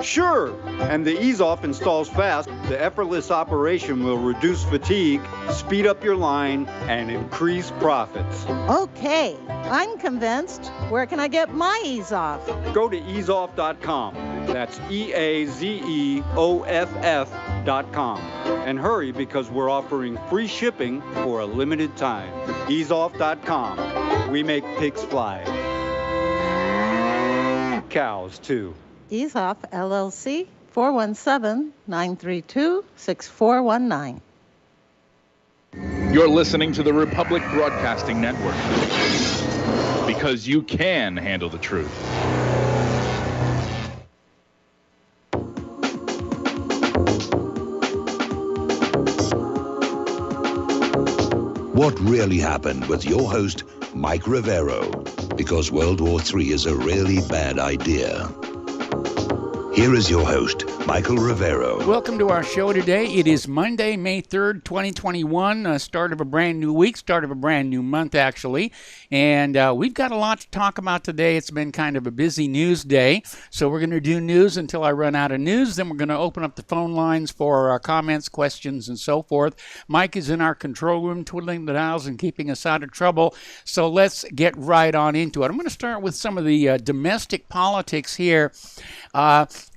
Sure, and the Ease Off installs fast. The effortless operation will reduce fatigue, speed up your line, and increase profits. Okay, I'm convinced. Where can I get my Ease Off? Go to easeoff.com. That's EAZEOFF.com. And hurry, because we're offering free shipping for a limited time. Easeoff.com. We make pigs fly. Cows, too. Ease Off LLC, 417-932-6419. You're listening to the Republic Broadcasting Network, because you can handle the truth. What really happened with your host, Mike Rivero, because World War III is a really bad idea. Here is your host, Michael Rivero. Welcome to our show today. It is Monday, May 3rd, 2021, start of a brand new week, start of a brand new month, actually. And we've got a lot to talk about today. It's been kind of a busy news day. So we're going to do news until I run out of news. Then we're going to open up the phone lines for comments, questions, and so forth. Mike is in our control room, twiddling the dials and keeping us out of trouble. So let's get right on into it. I'm going to start with some of the domestic politics here.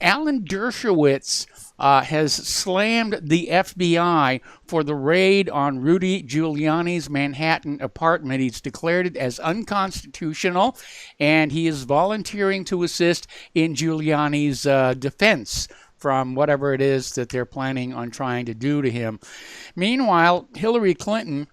Alan Dershowitz has slammed the FBI for the raid on Rudy Giuliani's Manhattan apartment. He's declared it as unconstitutional, and he is volunteering to assist in Giuliani's defense from whatever it is that they're planning on trying to do to him. Meanwhile, Hillary Clinton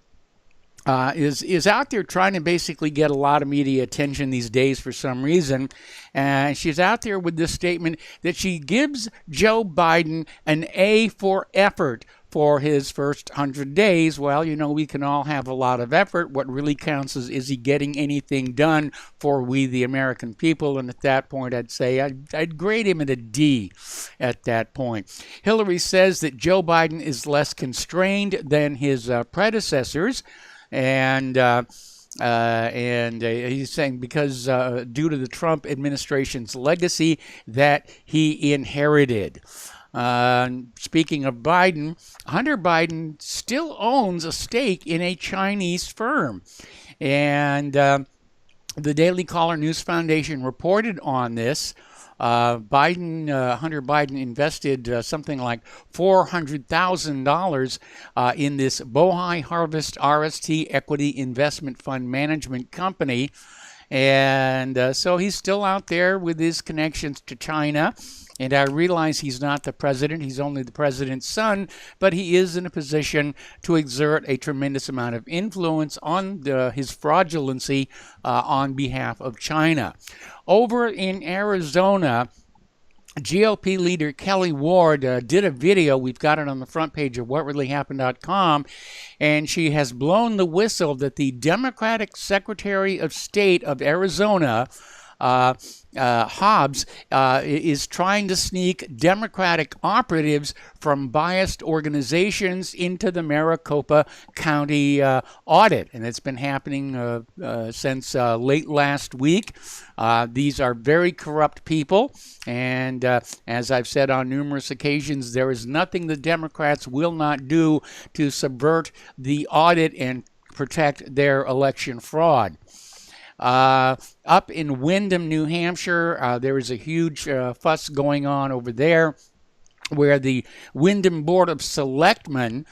is out there trying to basically get a lot of media attention these days for some reason. And she's out there with this statement that she gives Joe Biden an A for effort for his first 100 days. Well, you know, we can all have a lot of effort. What really counts is he getting anything done for we, the American people? And at that point, I'd say I'd grade him at a D at that point. Hillary says that Joe Biden is less constrained than his predecessors. And he's saying because due to the Trump administration's legacy that he inherited. Speaking of Biden, Hunter Biden still owns a stake in a Chinese firm. And the Daily Caller News Foundation reported on this. Hunter Biden invested something like $400,000 in this Bohai Harvest RST Equity Investment Fund Management Company. And so he's still out there with his connections to China. And I realize he's not the president. He's only the president's son. But he is in a position to exert a tremendous amount of influence on his fraudulency on behalf of China. Over in Arizona, GOP leader Kelly Ward did a video. We've got it on the front page of whatreallyhappened.com, and she has blown the whistle that the Democratic Secretary of State of Arizona, Hobbs, is trying to sneak Democratic operatives from biased organizations into the Maricopa County audit. And it's been happening since late last week. These are very corrupt people. And as I've said on numerous occasions, there is nothing the Democrats will not do to subvert the audit and protect their election fraud. Up in Windham, New Hampshire, there is a huge fuss going on over there, where the Windham Board of Selectmen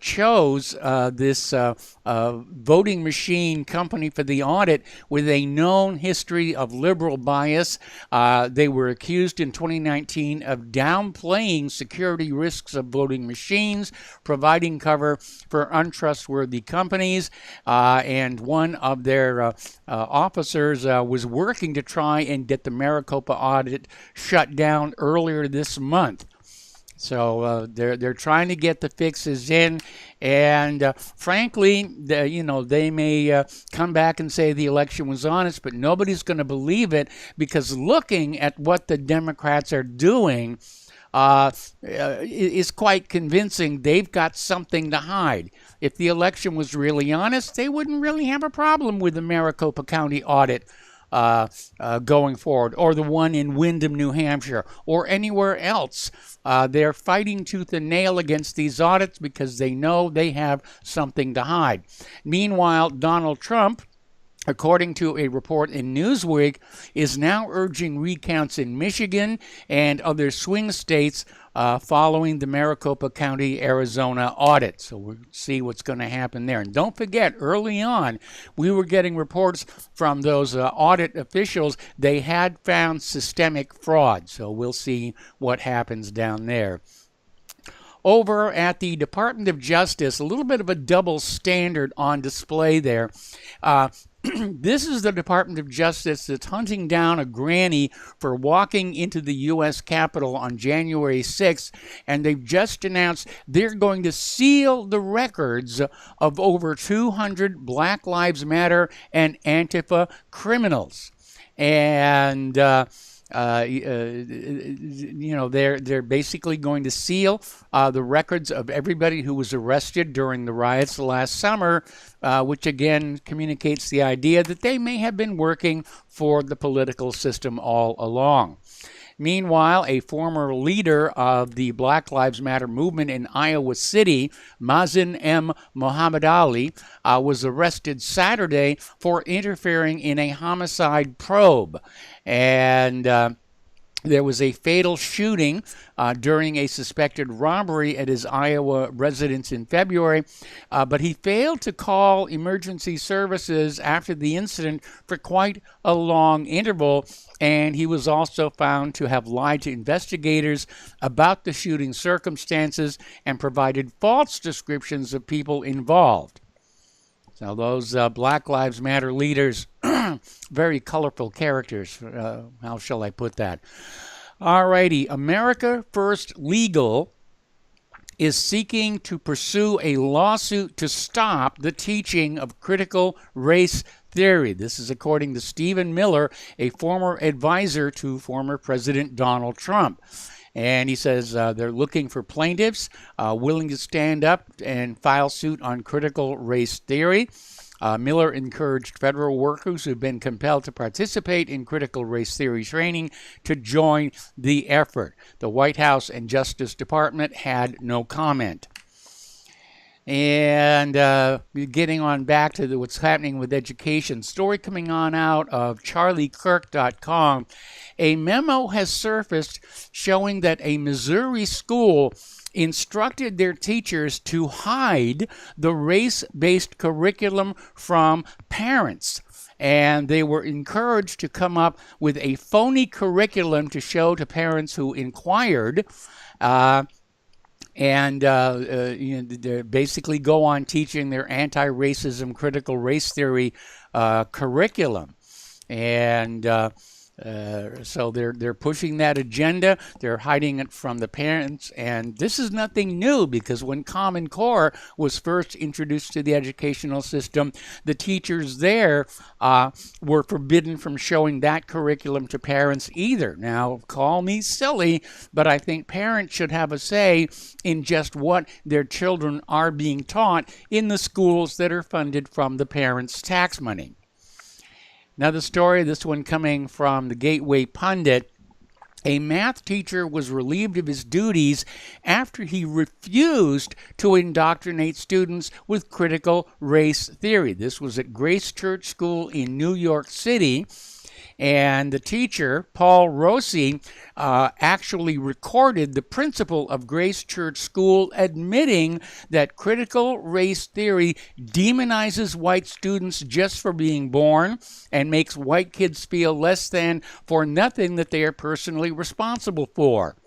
chose this voting machine company for the audit with a known history of liberal bias. They were accused in 2019 of downplaying security risks of voting machines, providing cover for untrustworthy companies, and one of their officers was working to try and get the Maricopa audit shut down earlier this month. So they're trying to get the fixes in, and frankly, they may come back and say the election was honest, but nobody's going to believe it, because looking at what the Democrats are doing is quite convincing. They've got something to hide. If the election was really honest, they wouldn't really have a problem with the Maricopa County audit. going forward, or the one in Windham, New Hampshire, or anywhere else. They're fighting tooth and nail against these audits because they know they have something to hide. Meanwhile, Donald Trump, according to a report in Newsweek, is now urging recounts in Michigan and other swing states following the Maricopa County, Arizona audit. So we'll see what's going to happen there. And don't forget, early on, we were getting reports from those audit officials. They had found systemic fraud. So we'll see what happens down there. Over at the Department of Justice, a little bit of a double standard on display there. This is the Department of Justice that's hunting down a granny for walking into the U.S. Capitol on January 6th, and they've just announced they're going to seal the records of over 200 Black Lives Matter and Antifa criminals. And they're basically going to seal the records of everybody who was arrested during the riots last summer, which again communicates the idea that they may have been working for the political system all along. Meanwhile, a former leader of the Black Lives Matter movement in Iowa City, Mazen M. Muhammad Ali, was arrested Saturday for interfering in a homicide probe. And there was a fatal shooting during a suspected robbery at his Iowa residence in February, but he failed to call emergency services after the incident for quite a long interval, and he was also found to have lied to investigators about the shooting circumstances and provided false descriptions of people involved. So those Black Lives Matter leaders, very colorful characters, how shall I put that? Alrighty, America First Legal is seeking to pursue a lawsuit to stop the teaching of critical race theory. This is according to Stephen Miller, a former advisor to former President Donald Trump. And he says they're looking for plaintiffs willing to stand up and file suit on critical race theory. Miller encouraged federal workers who've been compelled to participate in critical race theory training to join the effort. The White House and Justice Department had no comment. And getting on back to what's happening with education, story coming on out of charliekirk.com. A memo has surfaced showing that a Missouri school instructed their teachers to hide the race-based curriculum from parents. And they were encouraged to come up with a phony curriculum to show to parents who inquired. They basically go on teaching their anti-racism, critical race theory curriculum. And so they're pushing that agenda. They're hiding it from the parents. And this is nothing new, because when Common Core was first introduced to the educational system, the teachers there were forbidden from showing that curriculum to parents either. Now, call me silly, but I think parents should have a say in just what their children are being taught in the schools that are funded from the parents' tax money. Another story, this one coming from the Gateway Pundit. A math teacher was relieved of his duties after he refused to indoctrinate students with critical race theory. This was at Grace Church School in New York City. And the teacher, Paul Rossi, actually recorded the principal of Grace Church School admitting that critical race theory demonizes white students just for being born and makes white kids feel less than for nothing that they are personally responsible for.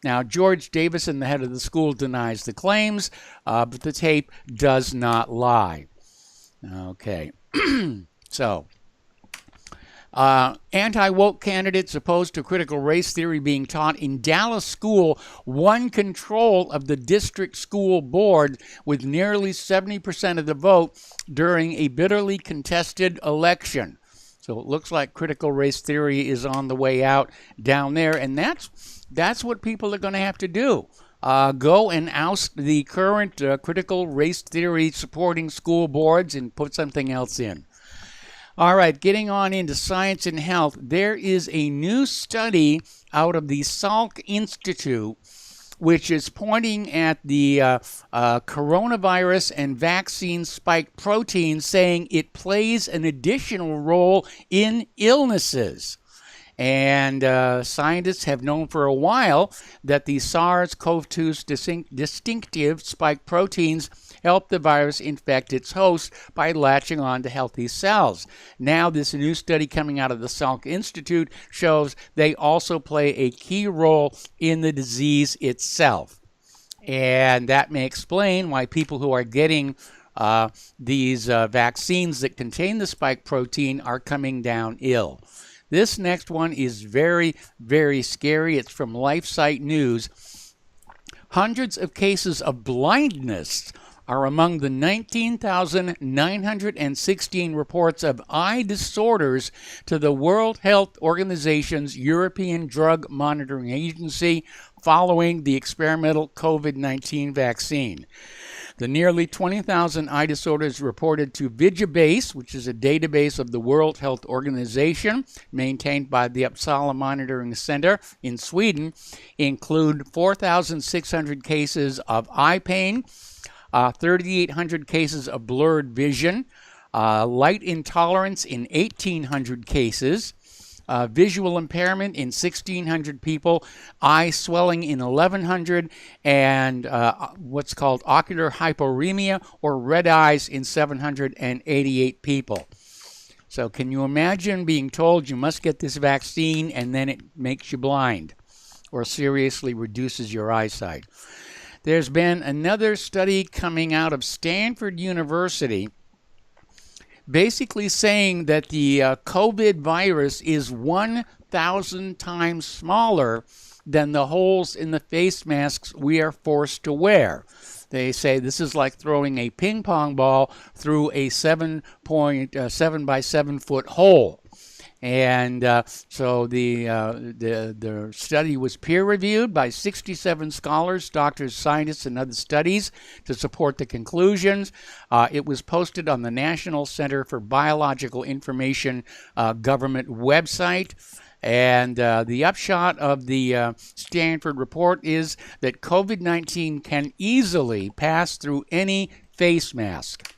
Now, George Davison, the head of the school, denies the claims, but the tape does not lie. Okay, so... anti-woke candidates opposed to critical race theory being taught in Dallas school won control of the district school board with nearly 70% of the vote during a bitterly contested election. So it looks like critical race theory is on the way out down there, and that's what people are going to have to do. Go and oust the current critical race theory supporting school boards and put something else in. All right, getting on into science and health, there is a new study out of the Salk Institute which is pointing at the coronavirus and vaccine spike protein, saying it plays an additional role in illnesses. And scientists have known for a while that the SARS-CoV-2's distinctive spike proteins help the virus infect its host by latching on to healthy cells. Now, this new study coming out of the Salk Institute shows they also play a key role in the disease itself. And that may explain why people who are getting these vaccines that contain the spike protein are coming down ill. This next one is very, very scary. It's from LifeSite News. Hundreds of cases of blindness are among the 19,916 reports of eye disorders to the World Health Organization's European Drug Monitoring Agency following the experimental COVID-19 vaccine. The nearly 20,000 eye disorders reported to Vigibase, which is a database of the World Health Organization maintained by the Uppsala Monitoring Center in Sweden, include 4,600 cases of eye pain, 3,800 cases of blurred vision, light intolerance in 1,800 cases, visual impairment in 1,600 people, eye swelling in 1,100, and what's called ocular hyperemia or red eyes in 788 people. So can you imagine being told you must get this vaccine and then it makes you blind or seriously reduces your eyesight? There's been another study coming out of Stanford University basically saying that the COVID virus is 1,000 times smaller than the holes in the face masks we are forced to wear. They say this is like throwing a ping pong ball through a 7.7 by 7 foot hole. And so the study was peer-reviewed by 67 scholars, doctors, scientists, and other studies to support the conclusions. It was posted on the National Center for Biological Information government website. And the upshot of the Stanford report is that COVID-19 can easily pass through any face mask.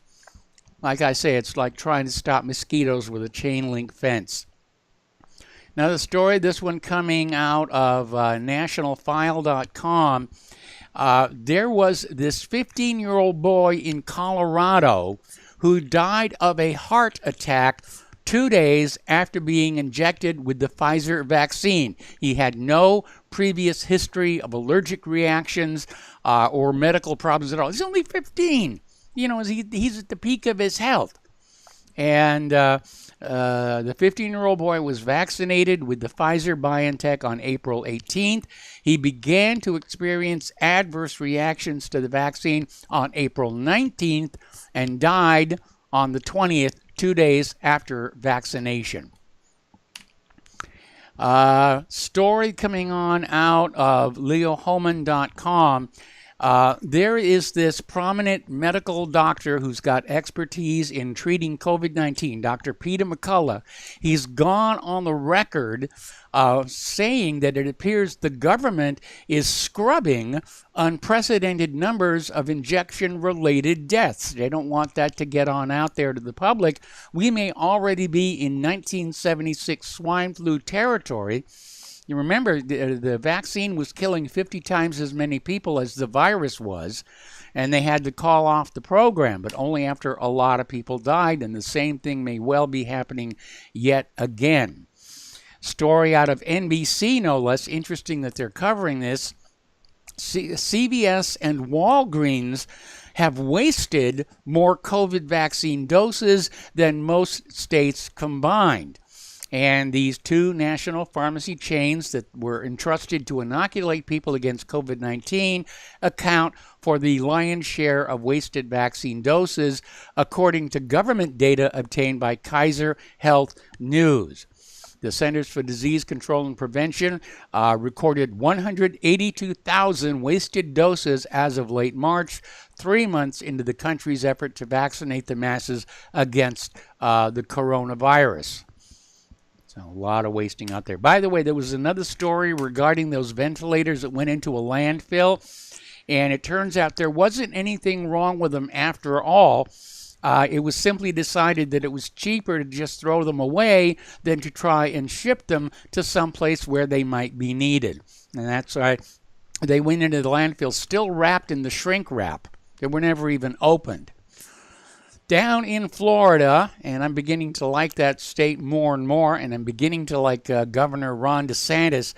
Like I say, it's like trying to stop mosquitoes with a chain link fence. Another story, this one coming out of nationalfile.com. There was this 15-year-old boy in Colorado who died of a heart attack 2 days after being injected with the Pfizer vaccine. He had no previous history of allergic reactions or medical problems at all. He's only 15. You know, he's at the peak of his health. And the 15-year-old boy was vaccinated with the Pfizer-BioNTech on April 18th. He began to experience adverse reactions to the vaccine on April 19th and died on the 20th, 2 days after vaccination. Story coming on out of leohoman.com. There is this prominent medical doctor who's got expertise in treating COVID-19, Dr. Peter McCullough. He's gone on the record saying that it appears the government is scrubbing unprecedented numbers of injection-related deaths. They don't want that to get on out there to the public. We may already be in 1976 swine flu territory. You remember, the vaccine was killing 50 times as many people as the virus was, and they had to call off the program, but only after a lot of people died, and the same thing may well be happening yet again. Story out of NBC, no less. Interesting that they're covering this. CVS and Walgreens have wasted more COVID vaccine doses than most states combined. And these two national pharmacy chains that were entrusted to inoculate people against COVID-19 account for the lion's share of wasted vaccine doses, according to government data obtained by Kaiser Health News. The Centers for Disease Control and Prevention recorded 182,000 wasted doses as of late March, 3 months into the country's effort to vaccinate the masses against the coronavirus. So a lot of wasting out there. By the way, there was another story regarding those ventilators that went into a landfill, and it turns out there wasn't anything wrong with them after all. It was simply decided that it was cheaper to just throw them away than to try and ship them to some place where they might be needed. And that's why they went into the landfill still wrapped in the shrink wrap. They were never even opened. Down in Florida, and I'm beginning to like that state more and more, and I'm beginning to like Governor Ron DeSantis,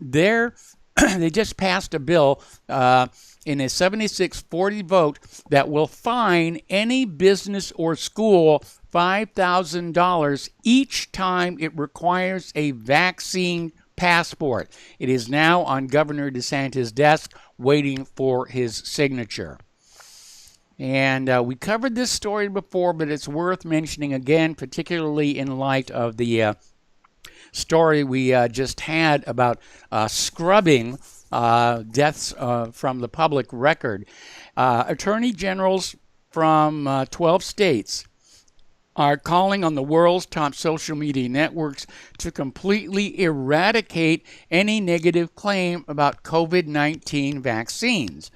they just passed a bill in a 76-40 vote that will fine any business or school $5,000 each time it requires a vaccine passport. It is now on Governor DeSantis' desk waiting for his signature. And we covered this story before, but it's worth mentioning again, particularly in light of the story we just had about scrubbing deaths from the public record. Attorney generals from 12 states are calling on the world's top social media networks to completely eradicate any negative claim about COVID-19 vaccines.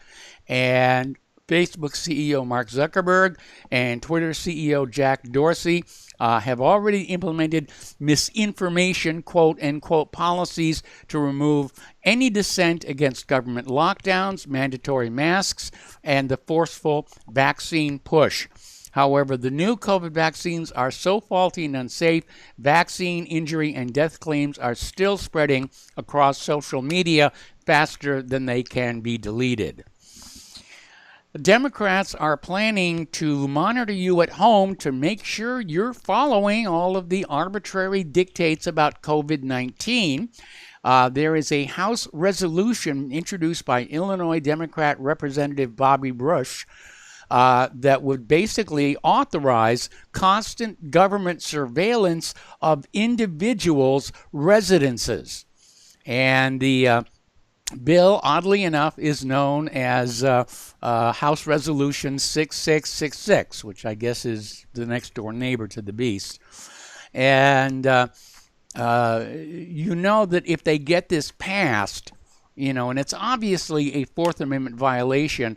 And Facebook CEO Mark Zuckerberg and Twitter CEO Jack Dorsey have already implemented misinformation, quote-unquote, policies to remove any dissent against government lockdowns, mandatory masks, and the forceful vaccine push. However, the new COVID vaccines are so faulty and unsafe, vaccine injury and death claims are still spreading across social media faster than they can be deleted. The Democrats are planning to monitor you at home to make sure you're following all of the arbitrary dictates about COVID-19. There is a House resolution introduced by Illinois Democrat Representative Bobby Bush that would basically authorize constant government surveillance of individuals' residences. And the bill, oddly enough, is known as House Resolution 6666, which I guess is the next door neighbor to the beast. And you know that if they get this passed, and it's obviously a Fourth Amendment violation,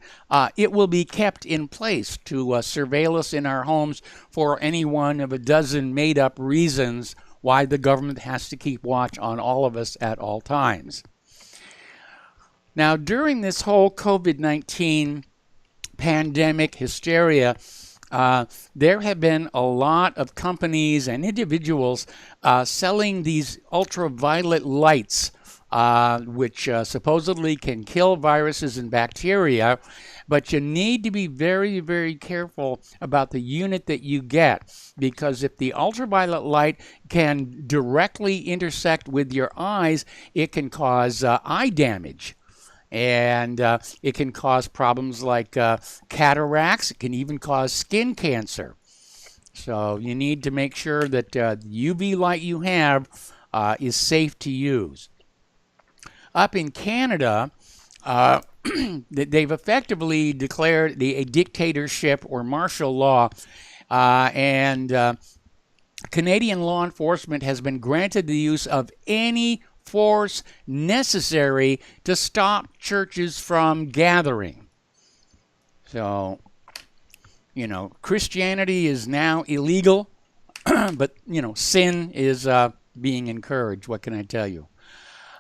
it will be kept in place to surveil us in our homes for any one of a dozen made-up reasons why the government has to keep watch on all of us at all times. Now, during this whole COVID-19 pandemic hysteria, there have been a lot of companies and individuals selling these ultraviolet lights, which supposedly can kill viruses and bacteria, but you need to be very, very careful about the unit that you get, because if the ultraviolet light can directly intersect with your eyes, it can cause eye damage. And it can cause problems like cataracts. It can even cause skin cancer. So you need to make sure that the UV light you have is safe to use. Up in Canada, they've effectively declared a dictatorship or martial law, and Canadian law enforcement has been granted the use of any force necessary to stop churches from gathering. So, Christianity is now illegal, but, sin is being encouraged. What can I tell you?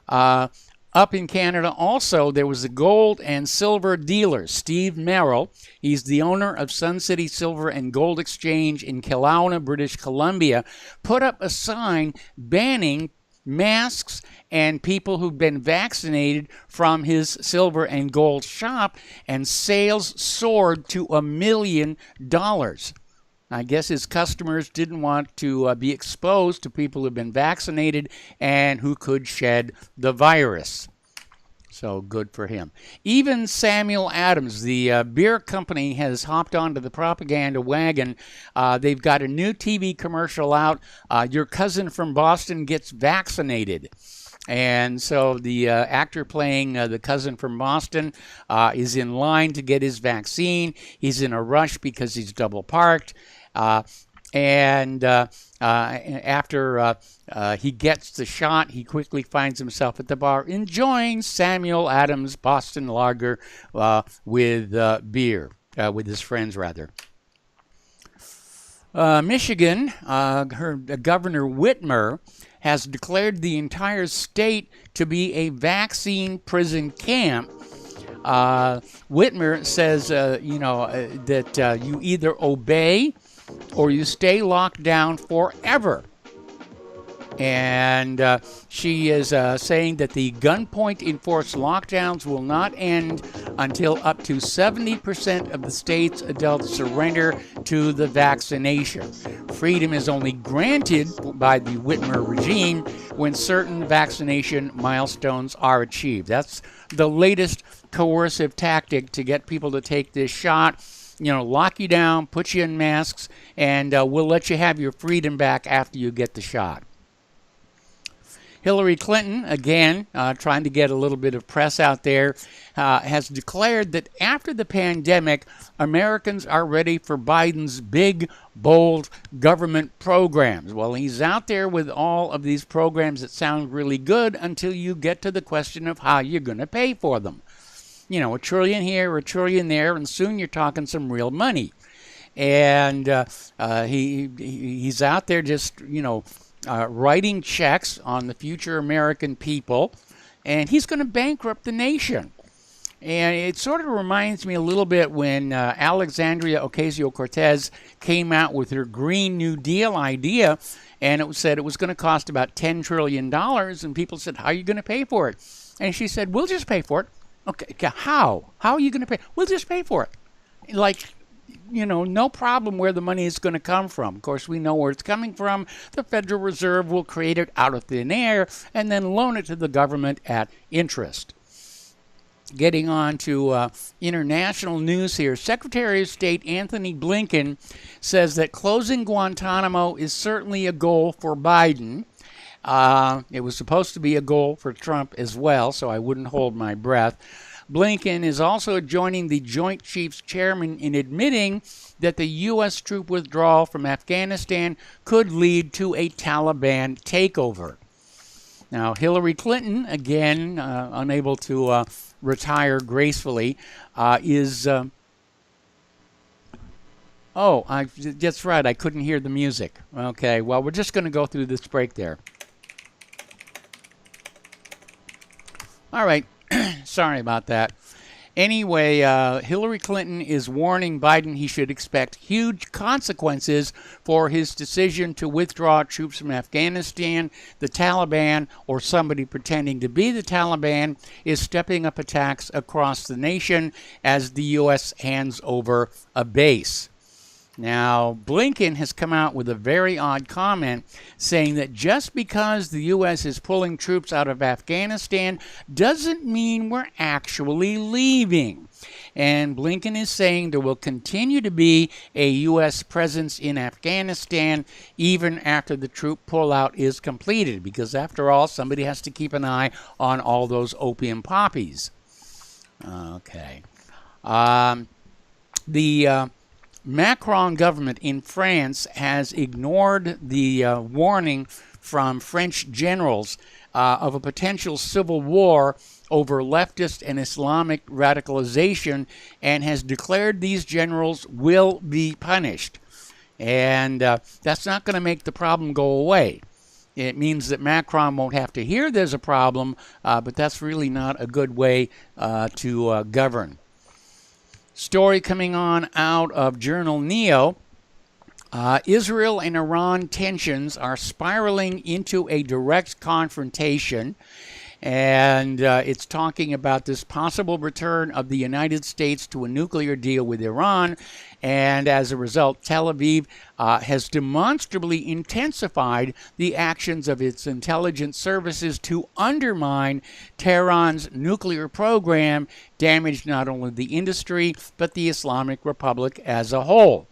Up in Canada also, there was a gold and silver dealer, Steve Merrill. He's the owner of Sun City Silver and Gold Exchange in Kelowna, British Columbia, put up a sign banning masks and people who've been vaccinated from his silver and gold shop, and sales soared to $1 million. I guess his customers didn't want to be exposed to people who've been vaccinated and who could shed the virus. So good for him. Even Samuel Adams, the beer company, has hopped onto the propaganda wagon. They've got a new TV commercial out. Your cousin from Boston gets vaccinated. And so the actor playing the cousin from Boston is in line to get his vaccine. He's in a rush because he's double parked. After he gets the shot, he quickly finds himself at the bar enjoying Samuel Adams Boston Lager with beer, with his friends, rather. Michigan, her Governor Whitmer has declared the entire state to be a vaccine prison camp. Whitmer says, that you either obey or you stay locked down forever. And she is saying that the gunpoint enforced lockdowns will not end until up to 70% of the state's adults surrender to the vaccination. Freedom is only granted by the Whitmer regime when certain vaccination milestones are achieved. That's the latest coercive tactic to get people to take this shot. Lock you down, put you in masks, and we'll let you have your freedom back after you get the shot. Hillary Clinton, again, trying to get a little bit of press out there, has declared that after the pandemic, Americans are ready for Biden's big, bold government programs. Well, he's out there with all of these programs that sound really good until you get to the question of how you're going to pay for them. $1 trillion here, $1 trillion there, and soon you're talking some real money. And he's out there just, writing checks on the future American people, and he's going to bankrupt the nation. And it sort of reminds me a little bit when Alexandria Ocasio-Cortez came out with her Green New Deal idea, and it said it was going to cost about $10 trillion, and people said, how are you going to pay for it? And she said, we'll just pay for it. Okay, how? How are you going to pay? We'll just pay for it. No problem where the money is going to come from. Of course, we know where it's coming from. The Federal Reserve will create it out of thin air and then loan it to the government at interest. Getting on to international news here. Secretary of State Anthony Blinken says that closing Guantanamo is certainly a goal for Biden. It was supposed to be a goal for Trump as well, so I wouldn't hold my breath. Blinken is also joining the Joint Chiefs Chairman in admitting that the U.S. troop withdrawal from Afghanistan could lead to a Taliban takeover. Now, Hillary Clinton, again, unable to retire gracefully, is... that's right, I couldn't hear the music. Okay, well, we're just going to go through this break there. All right. Sorry about that. Anyway, Hillary Clinton is warning Biden he should expect huge consequences for his decision to withdraw troops from Afghanistan. The Taliban, or somebody pretending to be the Taliban, is stepping up attacks across the nation as the U.S. hands over a base. Now, Blinken has come out with a very odd comment saying that just because the U.S. is pulling troops out of Afghanistan doesn't mean we're actually leaving. And Blinken is saying there will continue to be a U.S. presence in Afghanistan even after the troop pullout is completed, because after all, somebody has to keep an eye on all those opium poppies. Okay. The Macron government in France has ignored the warning from French generals of a potential civil war over leftist and Islamic radicalization and has declared these generals will be punished. And that's not going to make the problem go away. It means that Macron won't have to hear there's a problem, but that's really not a good way to govern. Story coming on out of Journal Neo. Israel and Iran tensions are spiraling into a direct confrontation. And it's talking about this possible return of the United States to a nuclear deal with Iran. And as a result, Tel Aviv has demonstrably intensified the actions of its intelligence services to undermine Tehran's nuclear program, damage not only the industry, but the Islamic Republic as a whole.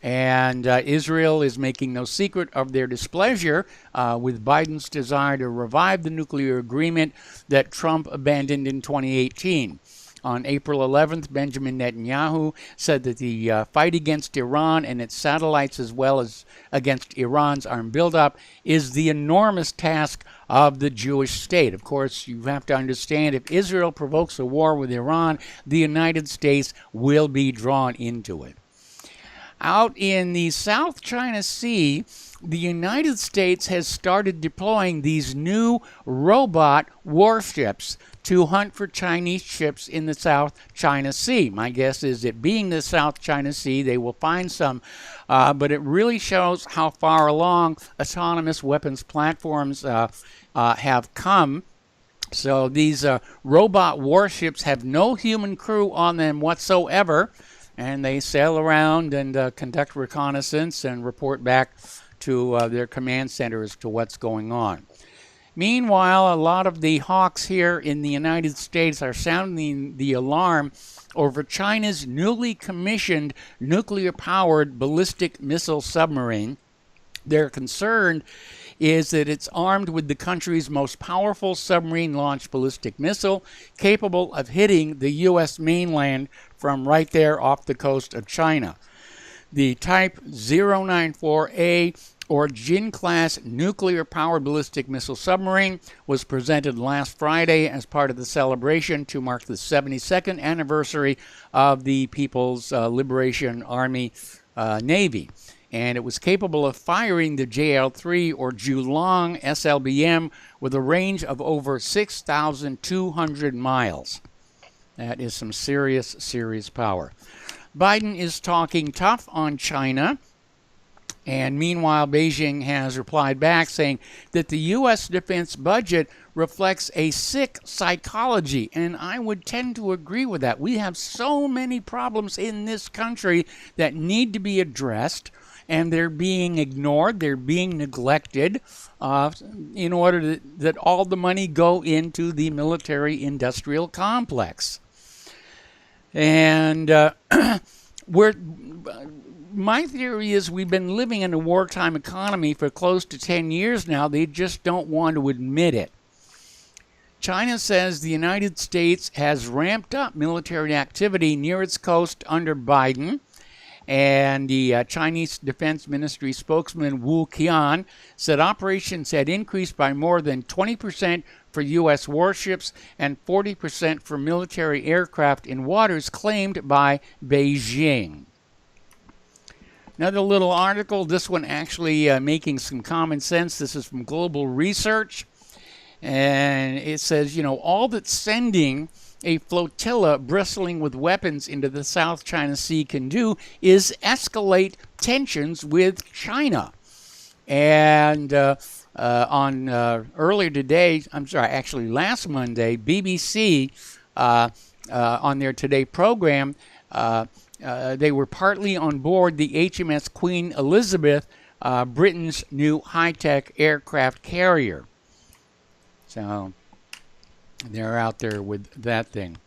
And Israel is making no secret of their displeasure with Biden's desire to revive the nuclear agreement that Trump abandoned in 2018. On April 11th, Benjamin Netanyahu said that the fight against Iran and its satellites, as well as against Iran's armed buildup, is the enormous task of the Jewish state. Of course, you have to understand, if Israel provokes a war with Iran, the United States will be drawn into it. Out in the South China Sea, the United States has started deploying these new robot warships to hunt for Chinese ships in the South China Sea. My guess is that being the South China Sea, they will find some, but it really shows how far along autonomous weapons platforms have come. So these robot warships have no human crew on them whatsoever, and they sail around and conduct reconnaissance and report back to their command center as to what's going on. Meanwhile, a lot of the hawks here in the United States are sounding the alarm over China's newly commissioned nuclear-powered ballistic missile submarine. Their concern is that it's armed with the country's most powerful submarine-launched ballistic missile, capable of hitting the U.S. mainland from right there off the coast of China. The Type 094A or Jin-class nuclear-powered ballistic missile submarine was presented last Friday as part of the celebration to mark the 72nd anniversary of the People's Liberation Army Navy. And it was capable of firing the JL-3 or Julong SLBM with a range of over 6,200 miles. That is some serious, serious power. Biden is talking tough on China. And meanwhile, Beijing has replied back saying that the U.S. defense budget reflects a sick psychology. And I would tend to agree with that. We have so many problems in this country that need to be addressed, and they're being ignored, they're being neglected in order that all the money go into the military-industrial complex. And my theory is we've been living in a wartime economy for close to 10 years now. They just don't want to admit it. China says the United States has ramped up military activity near its coast under Biden. And the Chinese Defense Ministry spokesman Wu Qian said operations had increased by more than 20% for U.S. warships and 40% for military aircraft in waters claimed by Beijing. Another little article, this one actually making some common sense. This is from Global Research. And it says, all that sending a flotilla bristling with weapons into the South China Sea can do is escalate tensions with China. And earlier today, last Monday, BBC on their Today program, they were partly on board the HMS Queen Elizabeth, Britain's new high-tech aircraft carrier. So they're out there with that thing.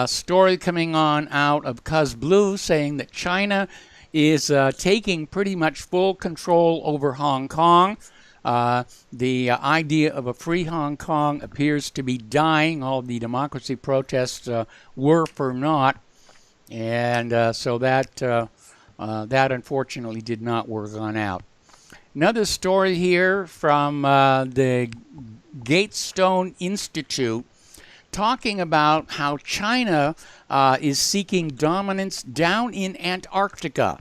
Story coming on out of Cuz Blue saying that China is taking pretty much full control over Hong Kong. The idea of a free Hong Kong appears to be dying. All the democracy protests were for naught. And so that unfortunately did not work on out. Another story here from the Gatestone Institute talking about how China is seeking dominance down in Antarctica.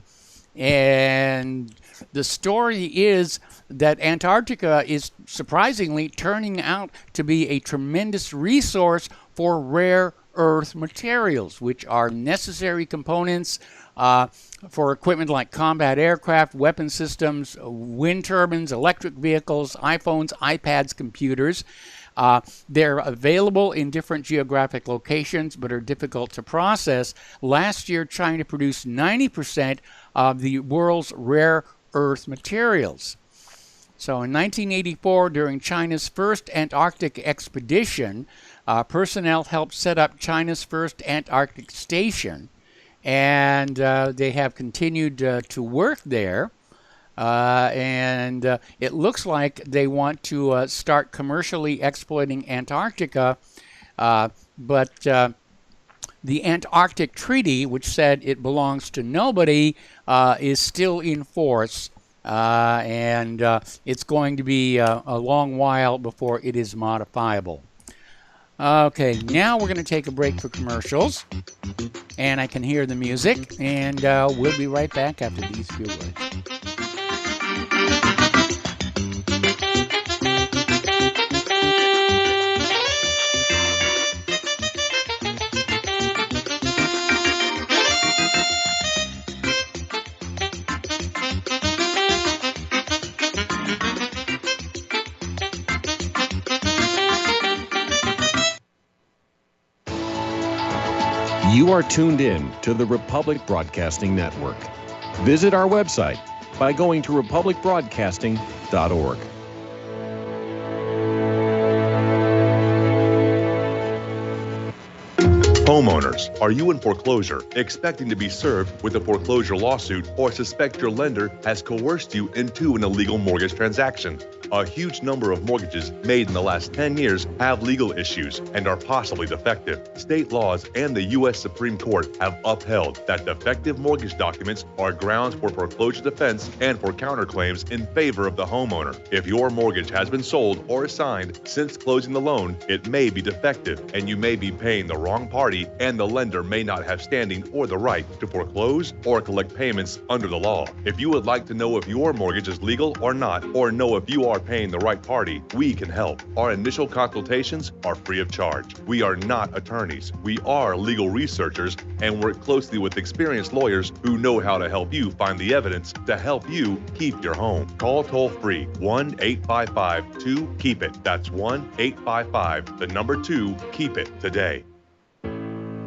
And the story is that Antarctica is surprisingly turning out to be a tremendous resource for rare earth materials, which are necessary components for equipment like combat aircraft, weapon systems, wind turbines, electric vehicles, iPhones, iPads, computers. They're available in different geographic locations but are difficult to process. Last year, China produced 90% of the world's rare earth materials. So in 1984, during China's first Antarctic expedition, personnel helped set up China's first Antarctic station, and they have continued to work there. And it looks like they want to start commercially exploiting Antarctica, but the Antarctic Treaty, which said it belongs to nobody, is still in force. And it's going to be a long while before it is modifiable. Okay, now we're going to take a break for commercials, and I can hear the music, and we'll be right back after these few words. You are tuned in to the Republic Broadcasting Network. Visit our website by going to republicbroadcasting.org. Homeowners, are you in foreclosure, expecting to be served with a foreclosure lawsuit, or suspect your lender has coerced you into an illegal mortgage transaction? A huge number of mortgages made in the last 10 years have legal issues and are possibly defective. State laws and the U.S. Supreme Court have upheld that defective mortgage documents are grounds for foreclosure defense and for counterclaims in favor of the homeowner. If your mortgage has been sold or assigned since closing the loan, it may be defective and you may be paying the wrong party, and the lender may not have standing or the right to foreclose or collect payments under the law. If you would like to know if your mortgage is legal or not, or know if you are paying the right party, we can help. Our initial consultations are free of charge. We are not attorneys. We are legal researchers and work closely with experienced lawyers who know how to help you find the evidence to help you keep your home. Call toll-free 1-855-2-KEEP-IT. That's 1-855-2-KEEP-IT today.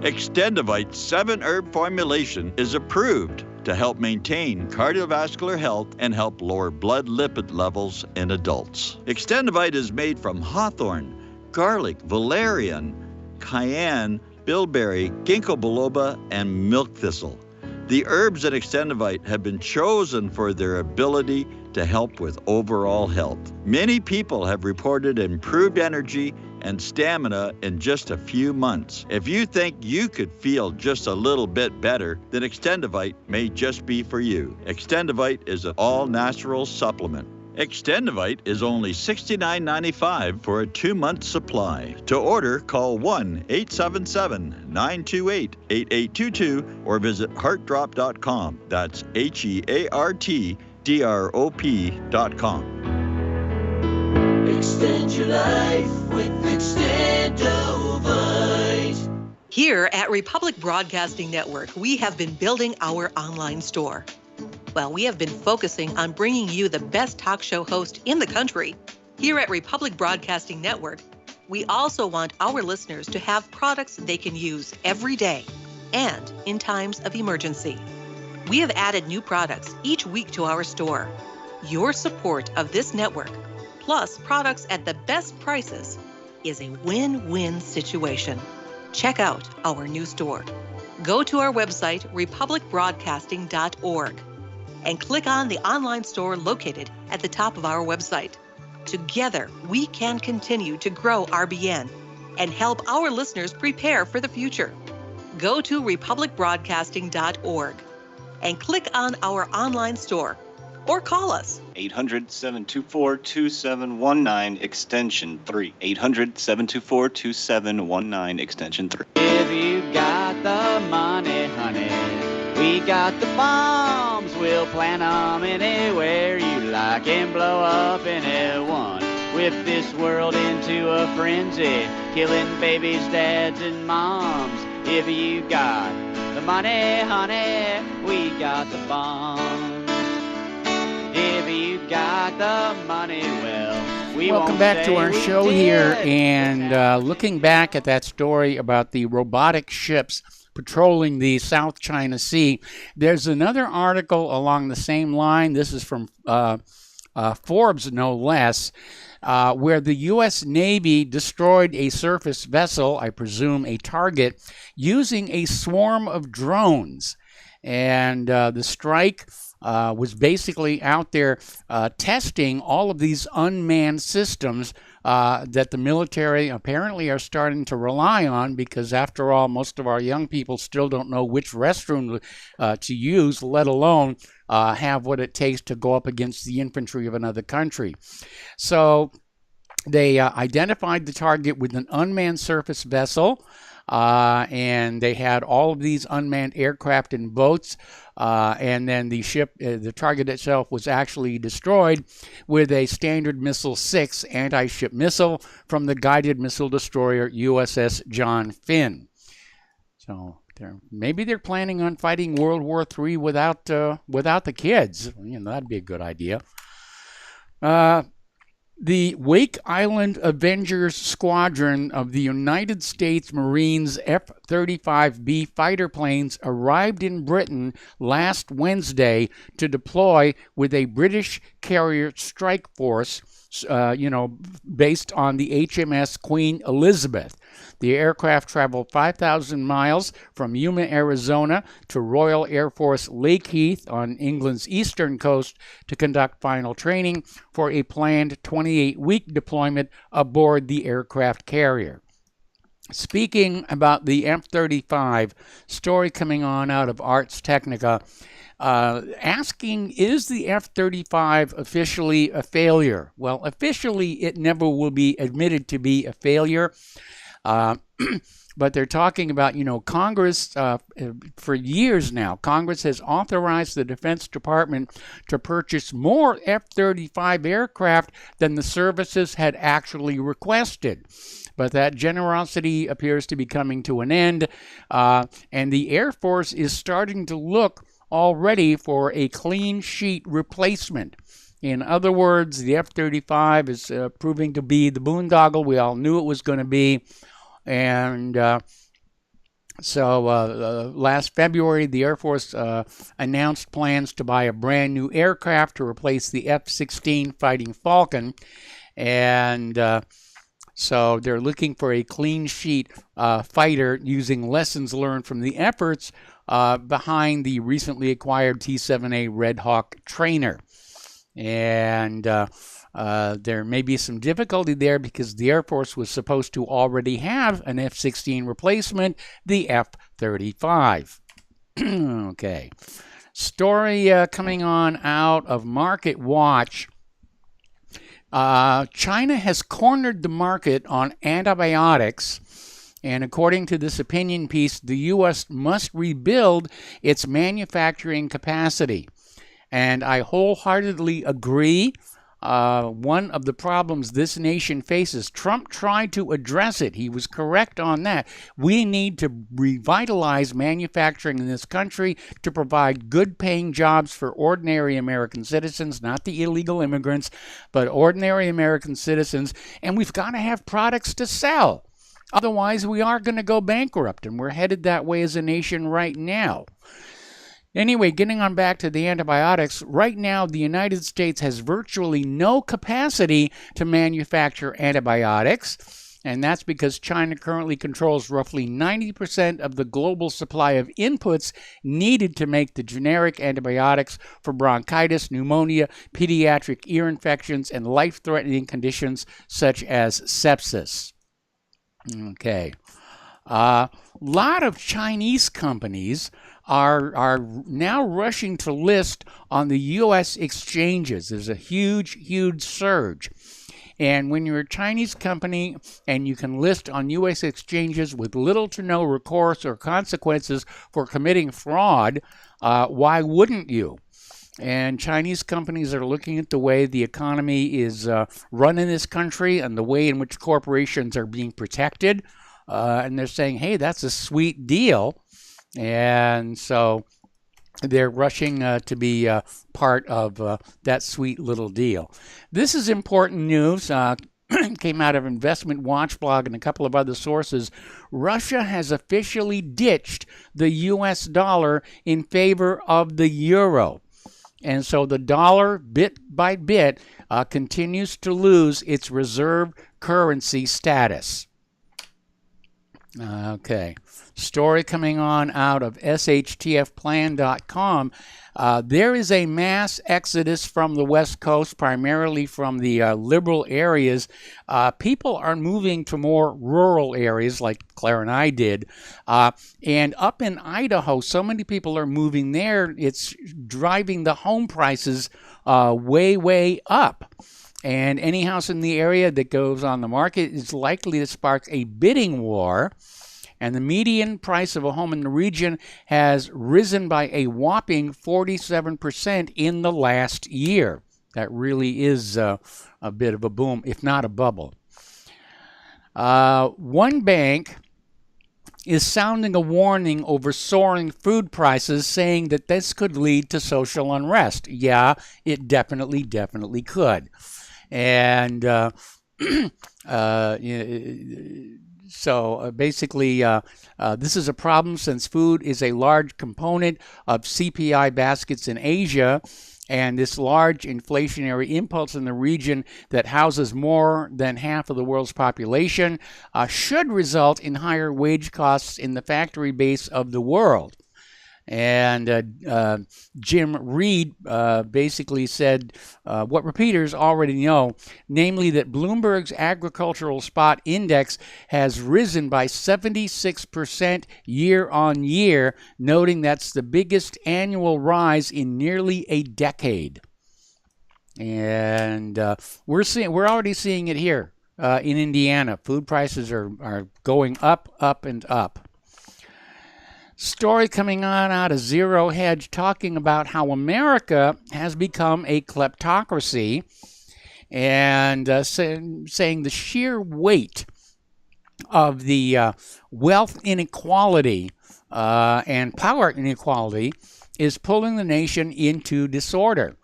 Extendivite's 7-herb formulation is approved to help maintain cardiovascular health and help lower blood lipid levels in adults. Extendivite is made from hawthorn, garlic, valerian, cayenne, bilberry, ginkgo biloba, and milk thistle. The herbs in Extendivite have been chosen for their ability to help with overall health. Many people have reported improved energy and stamina in just a few months. If you think you could feel just a little bit better, then Extendivite may just be for you. Extendivite is an all-natural supplement. Extendivite is only $69.95 for a 2-month supply. To order, call 1-877-928-8822 or visit heartdrop.com. That's HEARTDROP.com. Extend your life with Extendivite. Here at Republic Broadcasting Network, we have been building our online store. Well, we have been focusing on bringing you the best talk show host in the country. Here at Republic Broadcasting Network, we also want our listeners to have products they can use every day and in times of emergency. We have added new products each week to our store. Your support of this network, plus products at the best prices, is a win-win situation. Check out our new store. Go to our website, republicbroadcasting.org, and click on the online store located at the top of our website. Together, we can continue to grow RBN and help our listeners prepare for the future. Go to republicbroadcasting.org and click on our online store or call us. 800-724-2719, extension 3. 800-724-2719, extension 3. If you got the money, honey, we got the bombs. We'll plant 'em anywhere you like and blow up anyone. Whip this world into a frenzy, killing babies, dads, and moms. If you got the money, honey, we got the bombs. If you got the money, well, Welcome back to our show here, and looking back at that story about the robotic ships patrolling the South China Sea, there's another article along the same line. This is from Forbes, no less, where the U.S. Navy destroyed a surface vessel, I presume a target, using a swarm of drones. And the strike was basically out there testing all of these unmanned systems that the military apparently are starting to rely on, because after all, most of our young people still don't know which restroom to use, let alone have what it takes to go up against the infantry of another country. So they identified the target with an unmanned surface vessel. And they had all of these unmanned aircraft and boats, and then the ship, the target itself, was actually destroyed with a Standard Missile 6 anti-ship missile from the guided missile destroyer USS John Finn. So maybe they're planning on fighting World War III without the kids. That'd be a good idea. The Wake Island Avengers Squadron of the United States Marines F-35B fighter planes arrived in Britain last Wednesday to deploy with a British carrier strike force, based on the HMS Queen Elizabeth. The aircraft traveled 5,000 miles from Yuma, Arizona to Royal Air Force Lakeheath on England's eastern coast to conduct final training for a planned 28-week deployment aboard the aircraft carrier. Speaking about the F-35, story coming on out of Ars Technica, asking, is the F-35 officially a failure? Well, officially, it never will be admitted to be a failure. But they're talking about, Congress, for years now, Congress has authorized the Defense Department to purchase more F-35 aircraft than the services had actually requested. But that generosity appears to be coming to an end, and the Air Force is starting to look already for a clean sheet replacement. In other words, the F-35 is proving to be the boondoggle we all knew it was going to be. And so last February, the Air Force announced plans to buy a brand new aircraft to replace the F-16 Fighting Falcon. And so they're looking for a clean sheet fighter using lessons learned from the efforts behind the recently acquired T-7A Red Hawk trainer. And there may be some difficulty there because the Air Force was supposed to already have an F-16 replacement, the F-35. Okay. Story coming on out of Market Watch. China has cornered the market on antibiotics. And according to this opinion piece, the U.S. must rebuild its manufacturing capacity. And I wholeheartedly agree. One of the problems this nation faces, Trump tried to address it. He was correct on that. We need to revitalize manufacturing in this country to provide good-paying jobs for ordinary American citizens, not the illegal immigrants, but ordinary American citizens. And we've got to have products to sell. Otherwise, we are going to go bankrupt, and we're headed that way as a nation right now. Anyway, getting on back to the antibiotics, right now the United States has virtually no capacity to manufacture antibiotics, and that's because China currently controls roughly 90% of the global supply of inputs needed to make the generic antibiotics for bronchitis, pneumonia, pediatric ear infections, and life-threatening conditions such as sepsis. Okay. A lot of Chinese companies are now rushing to list on the U.S. exchanges. There's a huge surge. And when you're a Chinese company and you can list on U.S. exchanges with little to no recourse or consequences for committing fraud, why wouldn't you? And Chinese companies are looking at the way the economy is run in this country and the way in which corporations are being protected. And they're saying, hey, that's a sweet deal. And so they're rushing to be part of that sweet little deal. This is important news. Came out of Investment Watch blog and a couple of other sources. Russia has officially ditched the U.S. dollar in favor of the euro. And so the dollar, bit by bit, continues to lose its reserve currency status. Okay. Story coming on out of shtfplan.com. There is a mass exodus from the West Coast, primarily from the liberal areas. People are moving to more rural areas like Claire and I did. And up in Idaho, so many people are moving there, it's driving the home prices way, way up. And any house in the area that goes on the market is likely to spark a bidding war. And the median price of a home in the region has risen by a whopping 47% in the last year. That really is a bit of a boom, if not a bubble. One bank is sounding a warning over soaring food prices, saying that this could lead to social unrest. Yeah, it definitely could. And So basically, this is a problem since food is a large component of CPI baskets in Asia, and this large inflationary impulse in the region that houses more than half of the world's population should result in higher wage costs in the factory base of the world. And Jim Reed basically said what repeaters already know, namely that Bloomberg's agricultural spot index has risen by 76% year on year, noting that's the biggest annual rise in nearly a decade. And we're already seeing it here in Indiana. Food prices are going up, and up. Story coming on out of Zero Hedge talking about how America has become a kleptocracy, and saying the sheer weight of the wealth inequality and power inequality is pulling the nation into disorder.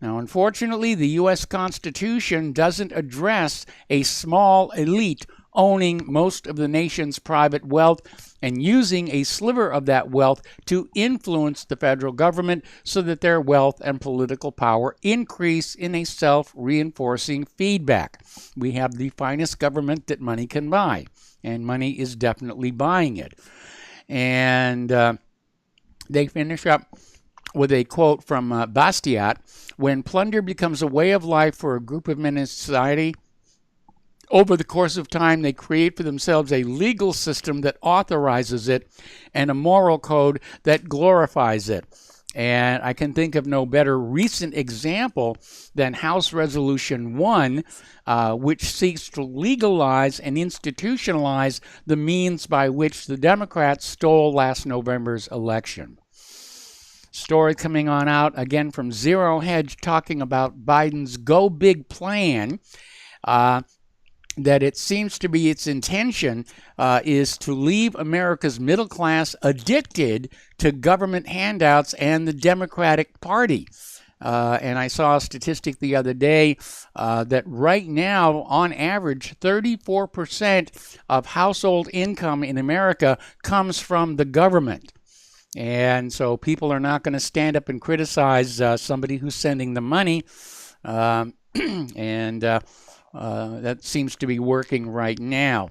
Now, unfortunately, the U.S. Constitution doesn't address a small elite owning most of the nation's private wealth and using a sliver of that wealth to influence the federal government so that their wealth and political power increase in a self-reinforcing feedback. We have the finest government that money can buy, and money is definitely buying it. And they finish up with a quote from Bastiat: "When plunder becomes a way of life for a group of men in society, over the course of time, they create for themselves a legal system that authorizes it and a moral code that glorifies it." And I can think of no better recent example than House Resolution 1, which seeks to legalize and institutionalize the means by which the Democrats stole last November's election. Story coming on out again from Zero Hedge talking about Biden's Go Big plan. That it seems to be its intention is to leave America's middle class addicted to government handouts and the Democratic Party. And I saw a statistic the other day that right now, on average, 34% of household income in America comes from the government. And so people are not going to stand up and criticize somebody who's sending the money. That seems to be working right now.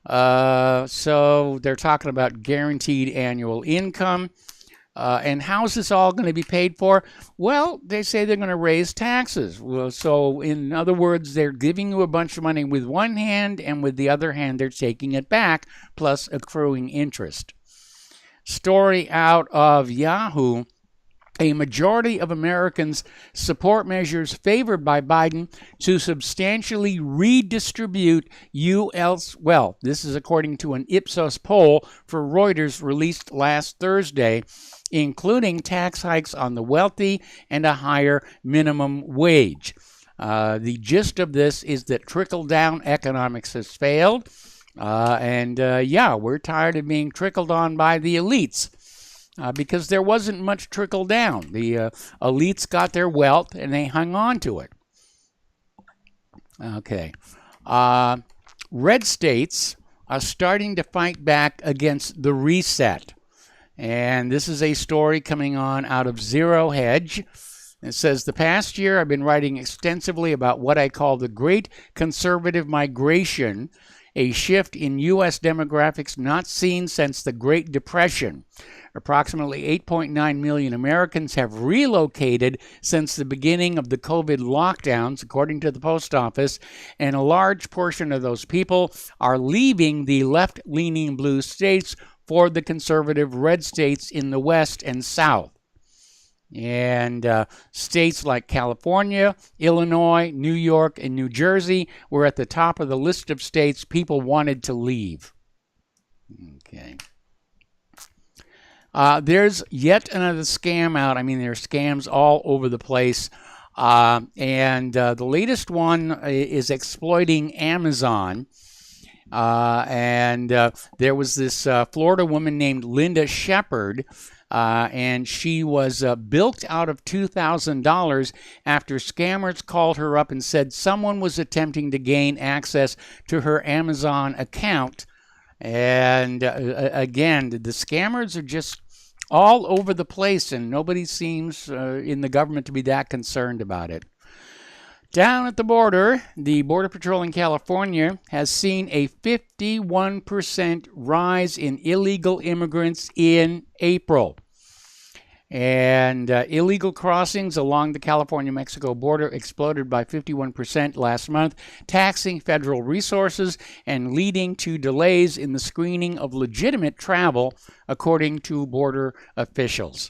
So they're talking about guaranteed annual income. And how's this all going to be paid for? Well, they say they're going to raise taxes. Well, so in other words, they're giving you a bunch of money with one hand, and with the other hand, they're taking it back, plus accruing interest. Story out of Yahoo: a majority of Americans support measures favored by Biden to substantially redistribute U.S. wealth. This is according to an Ipsos poll for Reuters released last Thursday, including tax hikes on the wealthy and a higher minimum wage. The gist of this is that trickle-down economics has failed. We're tired of being trickled on by the elites. because there wasn't much trickle down. The elites got their wealth and they hung on to it. Okay. Red states are starting to fight back against the reset. And this is a story coming on out of Zero Hedge. It says, the past year I've been writing extensively about what I call the Great Conservative Migration, a shift in U.S. demographics not seen since the Great Depression. Approximately 8.9 million Americans have relocated since the beginning of the COVID lockdowns, according to the post office, and a large portion of those people are leaving the left-leaning blue states for the conservative red states in the West and South. And states like California, Illinois, New York, and New Jersey were at the top of the list of states people wanted to leave. Okay. There's yet another scam out. I mean, there are scams all over the place. And the latest one is exploiting Amazon. And there was this Florida woman named Linda Shepard, and she was bilked out of $2,000 after scammers called her up and said someone was attempting to gain access to her Amazon account. And again, the scammers are just all over the place, and nobody seems in the government to be that concerned about it. Down at the border, the Border Patrol in California has seen a 51% rise in illegal immigrants in April. And illegal crossings along the California-Mexico border exploded by 51% last month, taxing federal resources and leading to delays in the screening of legitimate travel, according to border officials.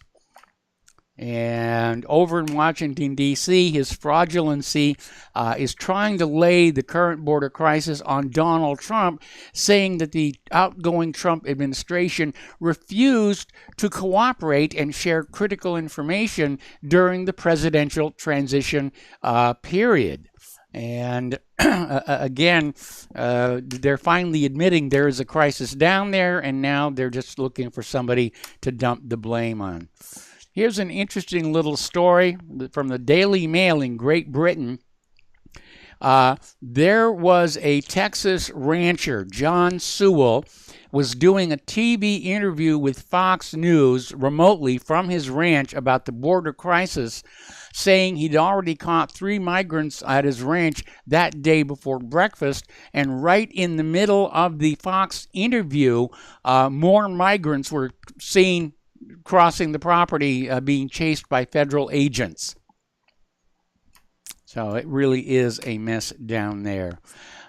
And over in Washington, D.C., his fraudulency is trying to lay the current border crisis on Donald Trump, saying that the outgoing Trump administration refused to cooperate and share critical information during the presidential transition period. And again, they're finally admitting there is a crisis down there, and now they're just looking for somebody to dump the blame on. Here's an interesting little story from the Daily Mail in Great Britain. There was a Texas rancher, John Sewell, was doing a TV interview with Fox News remotely from his ranch about the border crisis, saying he'd already caught 3 migrants at his ranch that day before breakfast, and right in the middle of the Fox interview, more migrants were seen crossing the property, being chased by federal agents. So it really is a mess down there.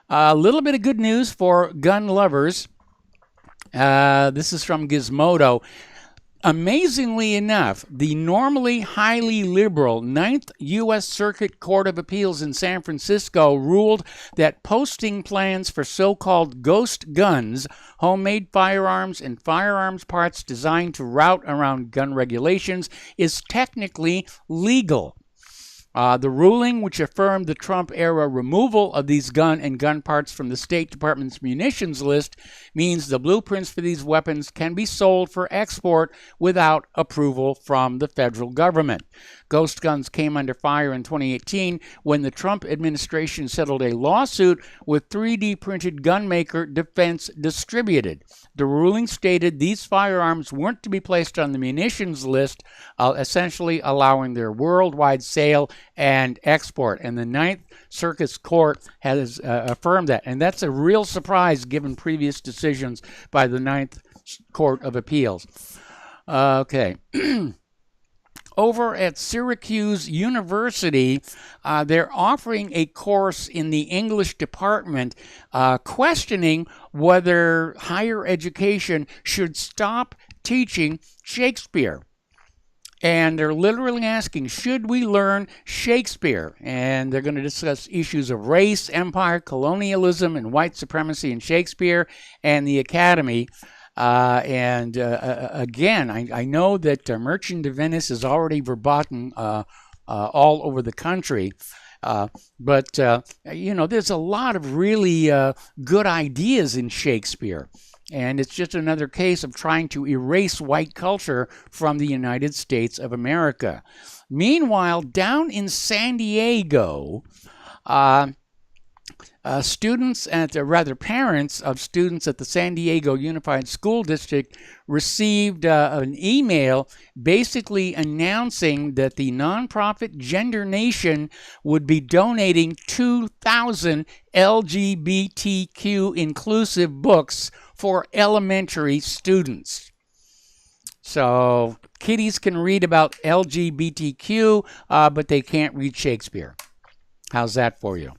A little bit of good news for gun lovers. This is from Gizmodo. Amazingly enough, the normally highly liberal 9th U.S. Circuit Court of Appeals in San Francisco ruled that posting plans for so-called ghost guns, homemade firearms, and firearms parts designed to route around gun regulations is technically legal. The ruling, which affirmed the Trump-era removal of these gun and gun parts from the State Department's munitions list, means the blueprints for these weapons can be sold for export without approval from the federal government. Ghost guns came under fire in 2018 when the Trump administration settled a lawsuit with 3D printed gun maker Defense Distributed. The ruling stated these firearms weren't to be placed on the munitions list, essentially allowing their worldwide sale and export. And the 9th Circuit Court has affirmed that. And that's a real surprise given previous decisions by the 9th Court of Appeals. Okay. Over at Syracuse University, they're offering a course in the English department questioning whether higher education should stop teaching Shakespeare. And they're literally asking, should we learn Shakespeare? And they're going to discuss issues of race, empire, colonialism, and white supremacy in Shakespeare and the Academy. Again, I know that Merchant of Venice is already verboten all over the country. But there's a lot of really good ideas in Shakespeare. And it's just another case of trying to erase white culture from the United States of America. Meanwhile, down in San Diego, parents of students at the San Diego Unified School District received an email basically announcing that the nonprofit Gender Nation would be donating 2,000 LGBTQ inclusive books for elementary students. So kiddies can read about LGBTQ, but they can't read Shakespeare. How's that for you?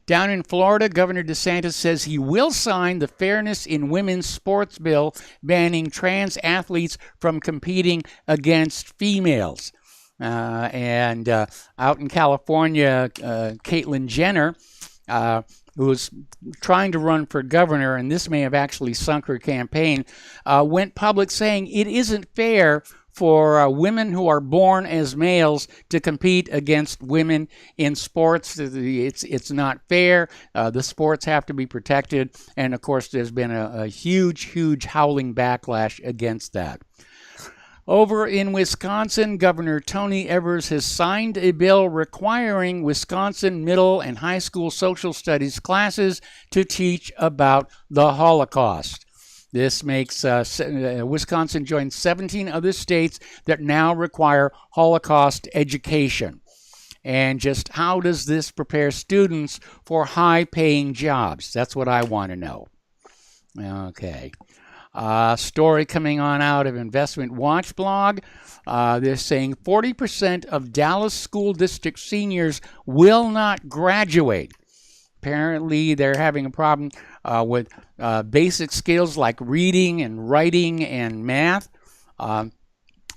Down in Florida, Governor DeSantis says he will sign the Fairness in Women's Sports bill banning trans athletes from competing against females. And out in California, Caitlyn Jenner, who was trying to run for governor, and this may have actually sunk her campaign, went public saying it isn't fair for women who are born as males to compete against women in sports. It's not fair. The sports have to be protected. And, of course, there's been a huge howling backlash against that. Over in Wisconsin, Governor Tony Evers has signed a bill requiring Wisconsin middle and high school social studies classes to teach about the Holocaust. This makes Wisconsin join 17 other states that now require Holocaust education. And just how does this prepare students for high-paying jobs? That's what I want to know. Okay. Story coming on out of Investment Watch blog. They're saying 40% of Dallas school district seniors will not graduate. Apparently, they're having a problem with basic skills like reading and writing and math.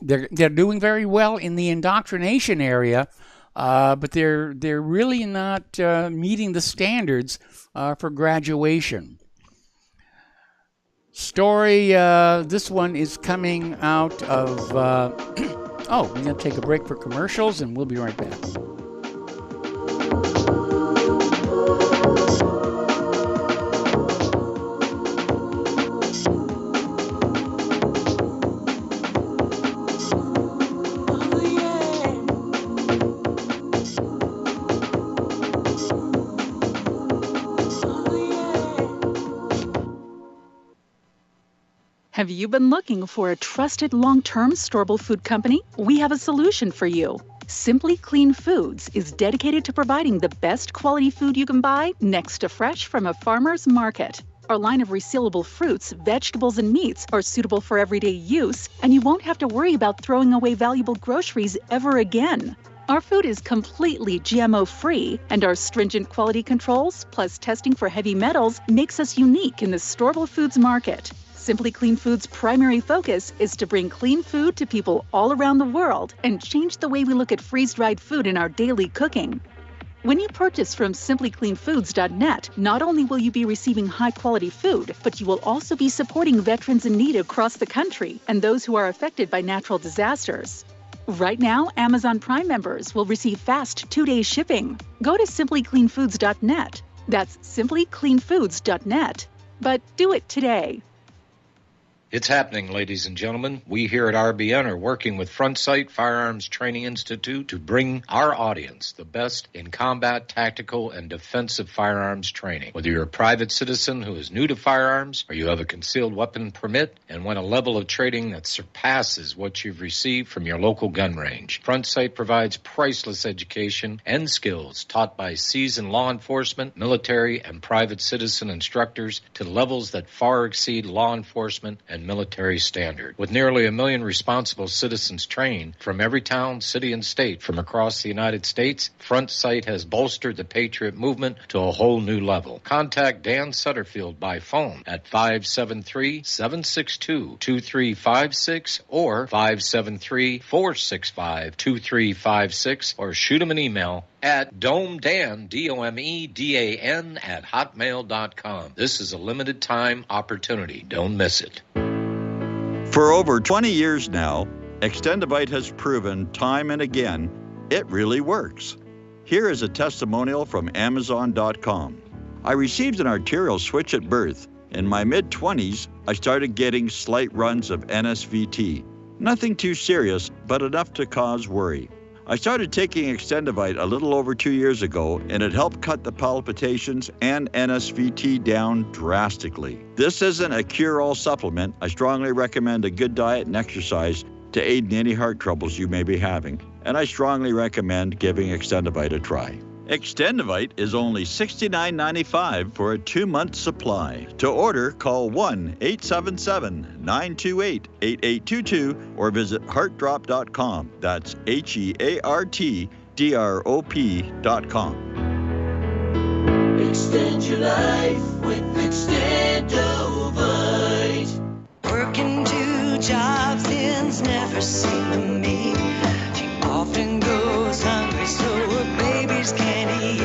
They're doing very well in the indoctrination area, but they're really not meeting the standards for graduation. Story, this one is coming out of, we're going to take a break for commercials, and we'll be right back. Have you been looking for a trusted long-term storable food company? We have a solution for you. Simply Clean Foods is dedicated to providing the best quality food you can buy next to fresh from a farmer's market. Our line of resealable fruits, vegetables, and meats are suitable for everyday use, and you won't have to worry about throwing away valuable groceries ever again. Our food is completely GMO-free, and our stringent quality controls, plus testing for heavy metals, makes us unique in the storable foods market. Simply Clean Foods' primary focus is to bring clean food to people all around the world and change the way we look at freeze-dried food in our daily cooking. When you purchase from simplycleanfoods.net, not only will you be receiving high-quality food, but you will also be supporting veterans in need across the country and those who are affected by natural disasters. Right now, Amazon Prime members will receive fast 2-day shipping. Go to simplycleanfoods.net. That's simplycleanfoods.net. But do it today. It's happening, ladies and gentlemen. We here at RBN are working with Front Sight Firearms Training Institute to bring our audience the best in combat, tactical, and defensive firearms training. Whether you're a private citizen who is new to firearms, or you have a concealed weapon permit and want a level of training that surpasses what you've received from your local gun range, Front Sight provides priceless education and skills taught by seasoned law enforcement, military, and private citizen instructors to levels that far exceed law enforcement and military standard. With nearly 1 million responsible citizens trained from every town, city, and state from across the United States, Front Sight has bolstered the Patriot movement to a whole new level. Contact Dan Sutterfield by phone at 573-762-2356 or 573-465-2356 or shoot him an email at domedan, DOMEDAN, at hotmail.com. This is a limited time opportunity. Don't miss it. For over 20 years now, Extendivite has proven time and again it really works. Here is a testimonial from Amazon.com. I received an arterial switch at birth In my mid-20s, I started getting slight runs of NSVT. Nothing too serious, but enough to cause worry. I started taking Extendivite a little over 2 years ago, and it helped cut the palpitations and NSVT down drastically. This isn't a cure-all supplement. I strongly recommend a good diet and exercise to aid in any heart troubles you may be having, and I strongly recommend giving Extendivite a try. Extendivite is only $69.95 for a 2-month supply. To order, call 1-877-928-8822 or visit heartdrop.com. That's HEARTDROP.com. Extend your life with Extendivite. Working 2 jobs, ends never seem to meet. She often goes hungry, so her babies can't eat.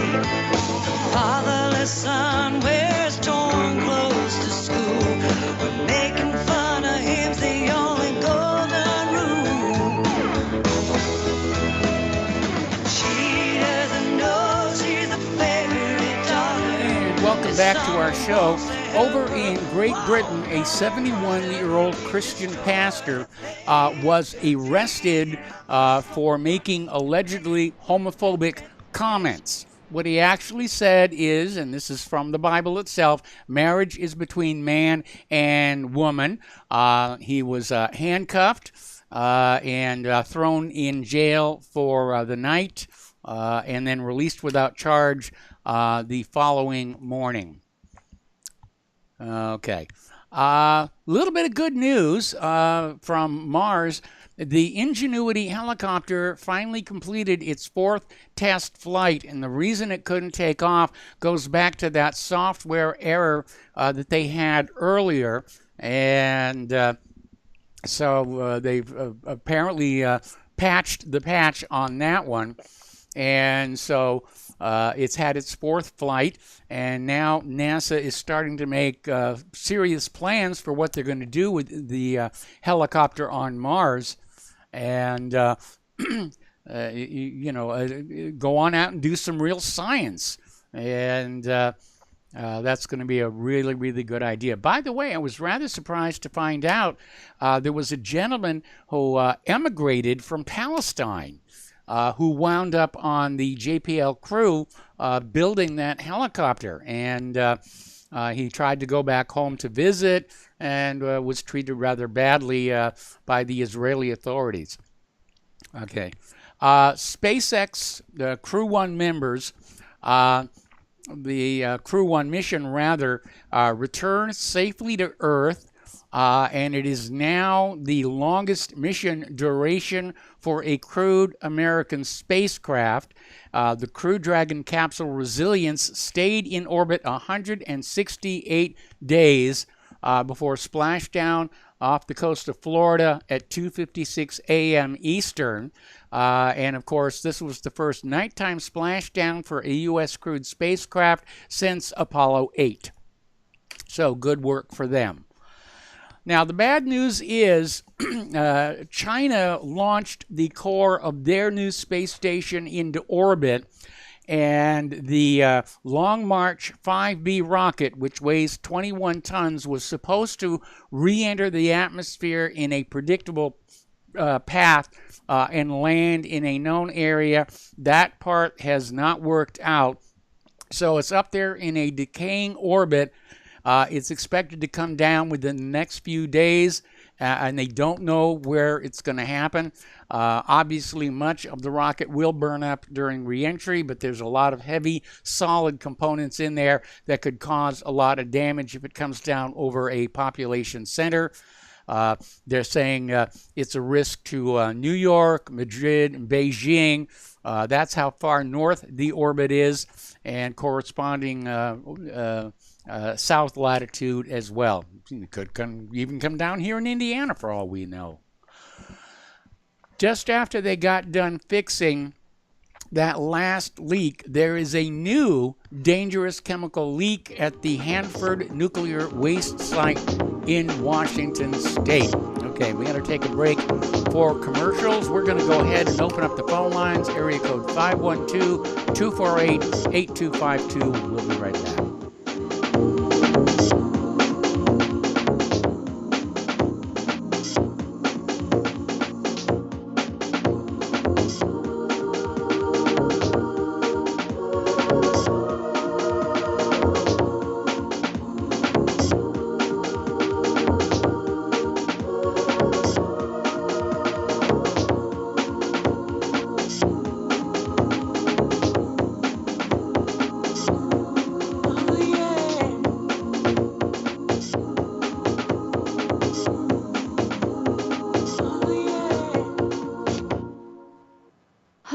Fatherless son wears torn clothes to school. We're making fun of him's the only golden rule. She doesn't know she's the favorite daughter. And welcome back to our show. Over in Great Britain, a 71-year-old Christian pastor was arrested for making allegedly homophobic comments. What he actually said is, and this is from the Bible itself, marriage is between man and woman. He was handcuffed and thrown in jail for the night and then released without charge the following morning. Okay. Little bit of good news from Mars. The Ingenuity helicopter finally completed its 4th test flight, and the reason it couldn't take off goes back to that software error that they had earlier. And so they've apparently patched the patch on that one. And so it's had its 4th flight, and now NASA is starting to make serious plans for what they're going to do with the helicopter on Mars, and go on out and do some real science, and that's going to be a really, really good idea. By the way, I was rather surprised to find out there was a gentleman who emigrated from Palestine, who wound up on the JPL crew building that helicopter. And he tried to go back home to visit and was treated rather badly by the Israeli authorities. Okay. SpaceX, the Crew 1 members, the Crew 1 mission, rather, returned safely to Earth. And it is now the longest mission duration for a crewed American spacecraft. The Crew Dragon capsule Resilience stayed in orbit 168 days before splashdown off the coast of Florida at 2:56 a.m. Eastern. And, of course, this was the first nighttime splashdown for a U.S. crewed spacecraft since Apollo 8. So good work for them. Now, the bad news is China launched the core of their new space station into orbit, and the Long March 5B rocket, which weighs 21 tons, was supposed to re-enter the atmosphere in a predictable path and land in a known area. That part has not worked out, so it's up there in a decaying orbit. It's expected to come down within the next few days, and they don't know where it's going to happen. Obviously, much of the rocket will burn up during reentry, but there's a lot of heavy, solid components in there that could cause a lot of damage if it comes down over a population center. They're saying it's a risk to New York, Madrid, and Beijing. That's how far north the orbit is, and corresponding south latitude as well. It could even come down here in Indiana for all we know. Just after they got done fixing that last leak, there is a new dangerous chemical leak at the Hanford Nuclear Waste Site in Washington State. Okay, we got to take a break for commercials. We're going to go ahead and open up the phone lines. Area code 512-248-8252. We'll be right back.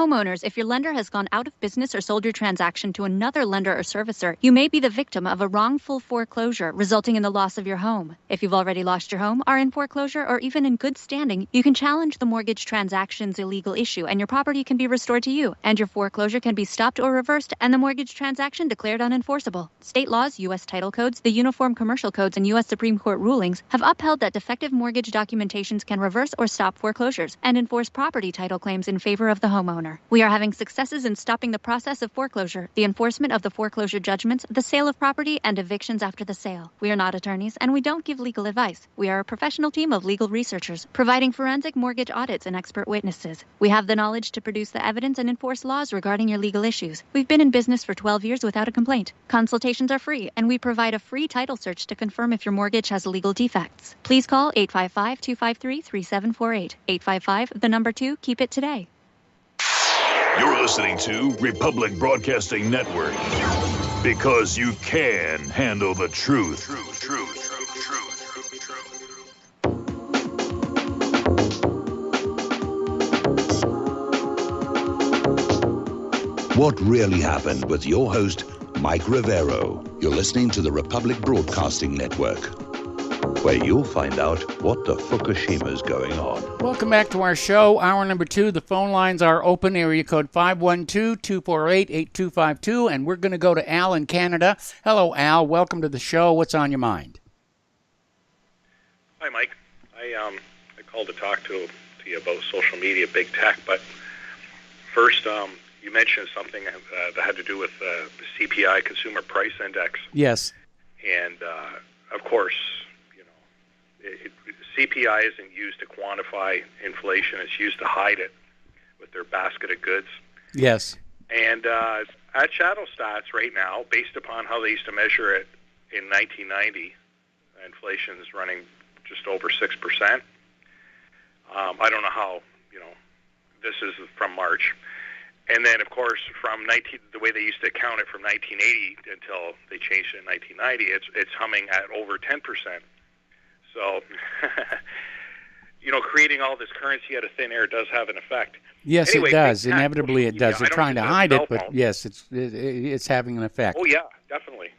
Homeowners, if your lender has gone out of business or sold your transaction to another lender or servicer, you may be the victim of a wrongful foreclosure, resulting in the loss of your home. If you've already lost your home, are in foreclosure, or even in good standing, you can challenge the mortgage transaction's illegal issue, and your property can be restored to you, and your foreclosure can be stopped or reversed, and the mortgage transaction declared unenforceable. State laws, U.S. title codes, the Uniform Commercial Codes, and U.S. Supreme Court rulings have upheld that defective mortgage documentations can reverse or stop foreclosures and enforce property title claims in favor of the homeowner. We are having successes in stopping the process of foreclosure, the enforcement of the foreclosure judgments, the sale of property, and evictions after the sale. We are not attorneys, and we don't give legal advice. We are a professional team of legal researchers, providing forensic mortgage audits and expert witnesses. We have the knowledge to produce the evidence and enforce laws regarding your legal issues. We've been in business for 12 years without a complaint. Consultations are free, and we provide a free title search to confirm if your mortgage has legal defects. Please call 855-253-3748. 855, the number 2, keep it today. You're listening to Republic Broadcasting Network, because you can handle the truth. What really happened with your host, Mike Rivero. You're listening to the Republic Broadcasting Network, where you'll find out what the Fukushima's going on. Welcome back to our show, hour number 2. The phone lines are open, area code 512-248-8252, and we're going to go to Al in Canada. Hello, Al. Welcome to the show. What's on your mind? Hi, Mike. I called to talk to you about social media, big tech, but first, you mentioned something that had to do with the CPI, Consumer Price Index. Yes. And, of course, CPI isn't used to quantify inflation. It's used to hide it with their basket of goods. Yes. And at Shadow Stats right now, based upon how they used to measure it in 1990, inflation is running just over 6%. I don't know how, this is from March. And then, of course, from the way they used to count it from 1980 until they changed it in 1990, it's humming at over 10%. So, creating all this currency out of thin air does have an effect. Yes, anyway, it does. Inevitably, it does. They're trying to hide it, but yes, it's having an effect. Oh yeah, definitely.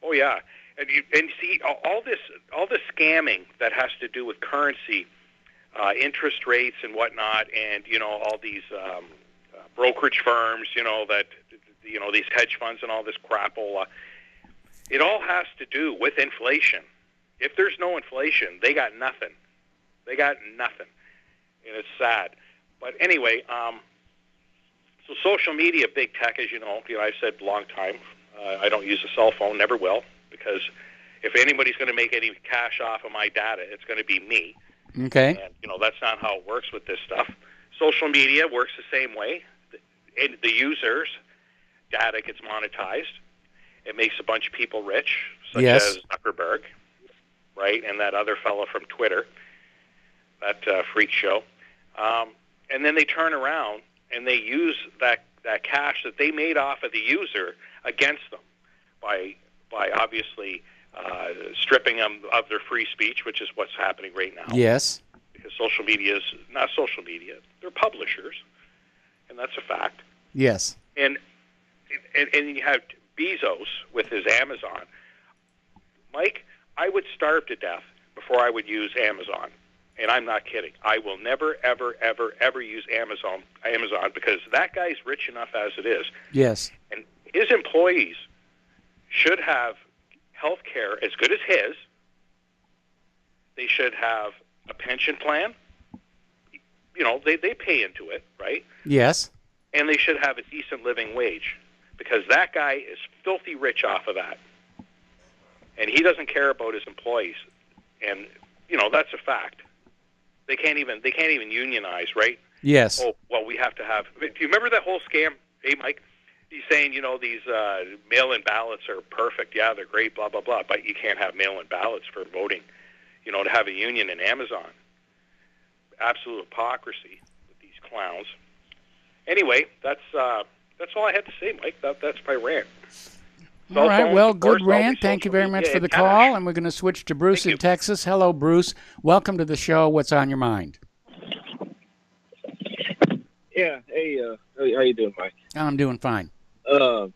Oh yeah, and you see all this scamming that has to do with currency, interest rates and whatnot, and all these brokerage firms, that these hedge funds and all this crapola. It all has to do with inflation. If there's no inflation, they got nothing. They got nothing. And it's sad. But anyway, so social media, big tech, as you know, I've said a long time, I don't use a cell phone, never will, because if anybody's going to make any cash off of my data, it's going to be me. Okay. And, that's not how it works with this stuff. Social media works the same way. The users' data gets monetized. It makes a bunch of people rich, such as Zuckerberg. Right, and that other fellow from Twitter, that freak show. And then they turn around and they use that cash that they made off of the user against them by obviously stripping them of their free speech, which is what's happening right now. Yes. Because social media is not social media. They're publishers, and that's a fact. Yes. And you have Bezos with his Amazon. Mike, I would starve to death before I would use Amazon. And I'm not kidding. I will never, ever, ever, ever use Amazon because that guy's rich enough as it is. Yes. And his employees should have health care as good as his. They should have a pension plan. They pay into it, right? Yes. And they should have a decent living wage because that guy is filthy rich off of that. And he doesn't care about his employees, and that's a fact. They can't even unionize, right? Yes. Oh well, we have to have. Do you remember that whole scam? Hey, Mike, he's saying these mail-in ballots are perfect. Yeah, they're great. Blah blah blah. But you can't have mail-in ballots for voting. To have a union in Amazon. Absolute hypocrisy with these clowns. Anyway, that's all I had to say, Mike. That's my rant. All right, well, good rant. Thank you very much for the call, and we're going to switch to Bruce in Texas. Hello, Bruce. Welcome to the show. What's on your mind? Yeah. Hey, how you doing, Mike? I'm doing fine. Good.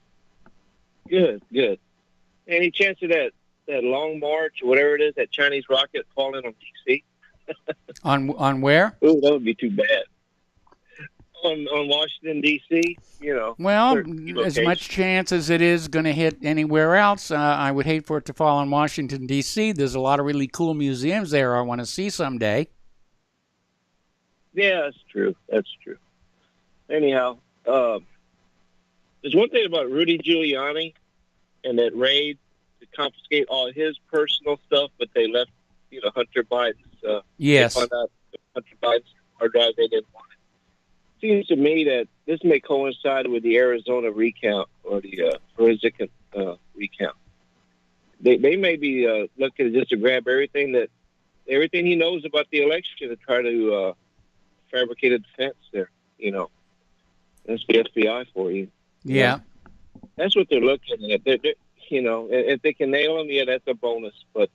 Any chance of that long march, or whatever it is, that Chinese rocket falling on D.C.? On where? Oh, that would be too bad. On Washington, D.C., Well, certain as locations. much chance as it is going to hit anywhere else, I would hate for it to fall in Washington, D.C. There's a lot of really cool museums there I want to see someday. Yeah, that's true. Anyhow, there's one thing about Rudy Giuliani and that raid to confiscate all his personal stuff, but they left, Hunter Biden's. Yes. They found out Hunter Biden's hard drive, they didn't want it. Seems to me that this may coincide with the Arizona recount or the forensic recount. They may be looking just to grab everything he knows about the election to try to fabricate a defense there. That's the FBI for you. Yeah. That's what they're looking at. They're, if they can nail him, yeah, that's a bonus. But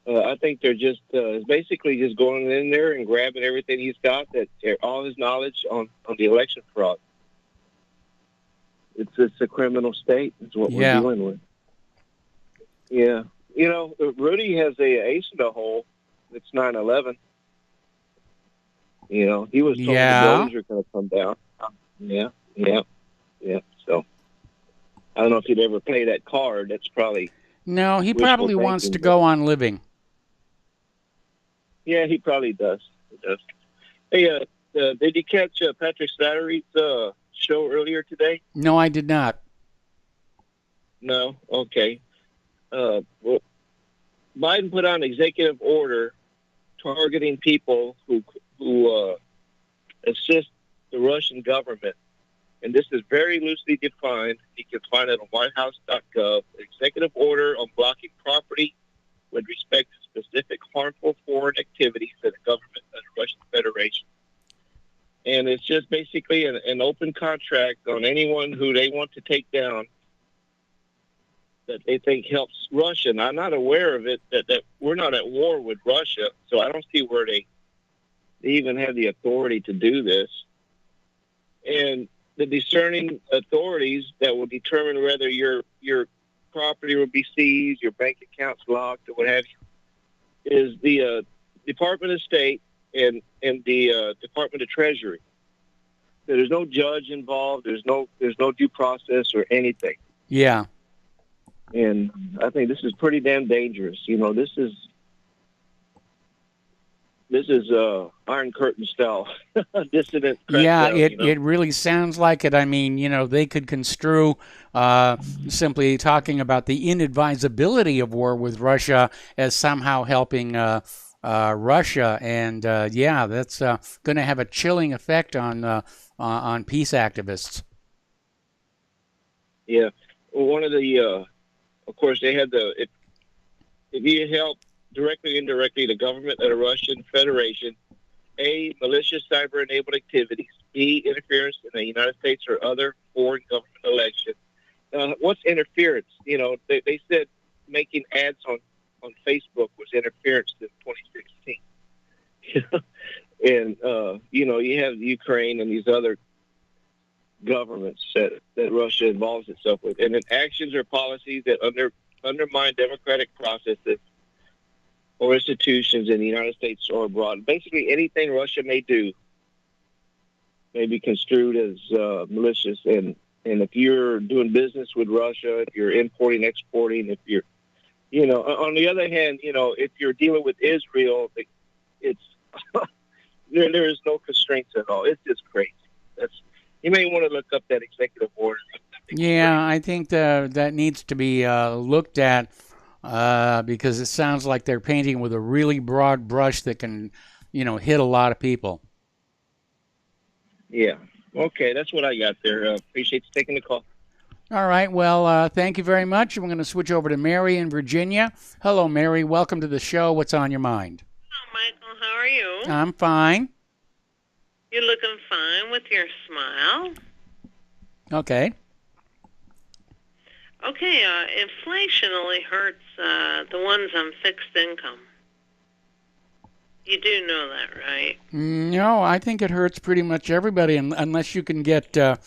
I think they're just basically just going in there and grabbing everything he's got, all his knowledge on the election fraud. It's a criminal state. Is what we're dealing with. Yeah. Rudy has a ace in the hole. It's 9/11. He was told the buildings are going to come down. Yeah. So I don't know if he'd ever play that card. That's probably no. He probably wants to go on living. Yeah, he probably does. Hey, did you catch Patrick Slattery's show earlier today? No, I did not. No. Okay. Well, Biden put out an executive order targeting people who assist the Russian government. And this is very loosely defined. You can find it on whitehouse.gov. Executive order on blocking property with respect to specific harmful foreign activities of the government of the Russian Federation. And it's just basically an open contract on anyone who they want to take down that they think helps Russia. And I'm not aware of it, that we're not at war with Russia, so I don't see where they even have the authority to do this. And the discerning authorities that will determine whether your property will be seized, your bank accounts locked, or what have you, is the Department of State and the Department of Treasury. There's no judge involved. There's no due process or anything. Yeah. And I think this is pretty damn dangerous. This is Iron Curtain style, dissident. Yeah, it really sounds like it. I mean, they could construe simply talking about the inadvisability of war with Russia as somehow helping Russia, and that's going to have a chilling effect on peace activists. Yeah, well, one of the, of course, they had if you help directly, indirectly, the government of the Russian Federation, A, malicious cyber-enabled activities, B, interference in the United States or other foreign government election. What's interference? They said making ads on Facebook was interference in 2016. And, you have Ukraine and these other governments that Russia involves itself with. And then actions or policies that undermine democratic processes or institutions in the United States or abroad. Basically, anything Russia may do may be construed as malicious. And if you're doing business with Russia, if you're importing, exporting, if you're, on the other hand, if you're dealing with Israel, it's there is no constraints at all. It's just crazy. You may want to look up that executive order. Yeah, I think that needs to be looked at. Because it sounds like they're painting with a really broad brush that can, hit a lot of people. Yeah. Okay, that's what I got there. Appreciate you taking the call. All right. Well, thank you very much. We're going to switch over to Mary in Virginia. Hello, Mary. Welcome to the show. What's on your mind? Hello, Michael. How are you? I'm fine. You're looking fine with your smile. Okay. Okay, inflation only hurts the ones on fixed income. You do know that, right? No, I think it hurts pretty much everybody unless you can get, your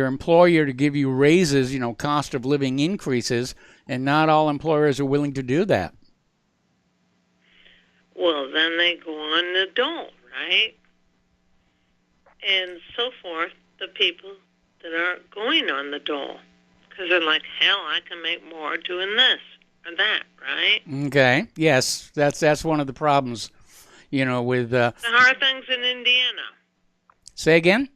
employer to give you raises, cost of living increases, and not all employers are willing to do that. Well, then they go on the dole, right? And so forth, the people that aren't going on the dole. Because they're like, hell, I can make more doing this or that, right? Okay, yes, that's one of the problems, with... How are things in Indiana? Say again?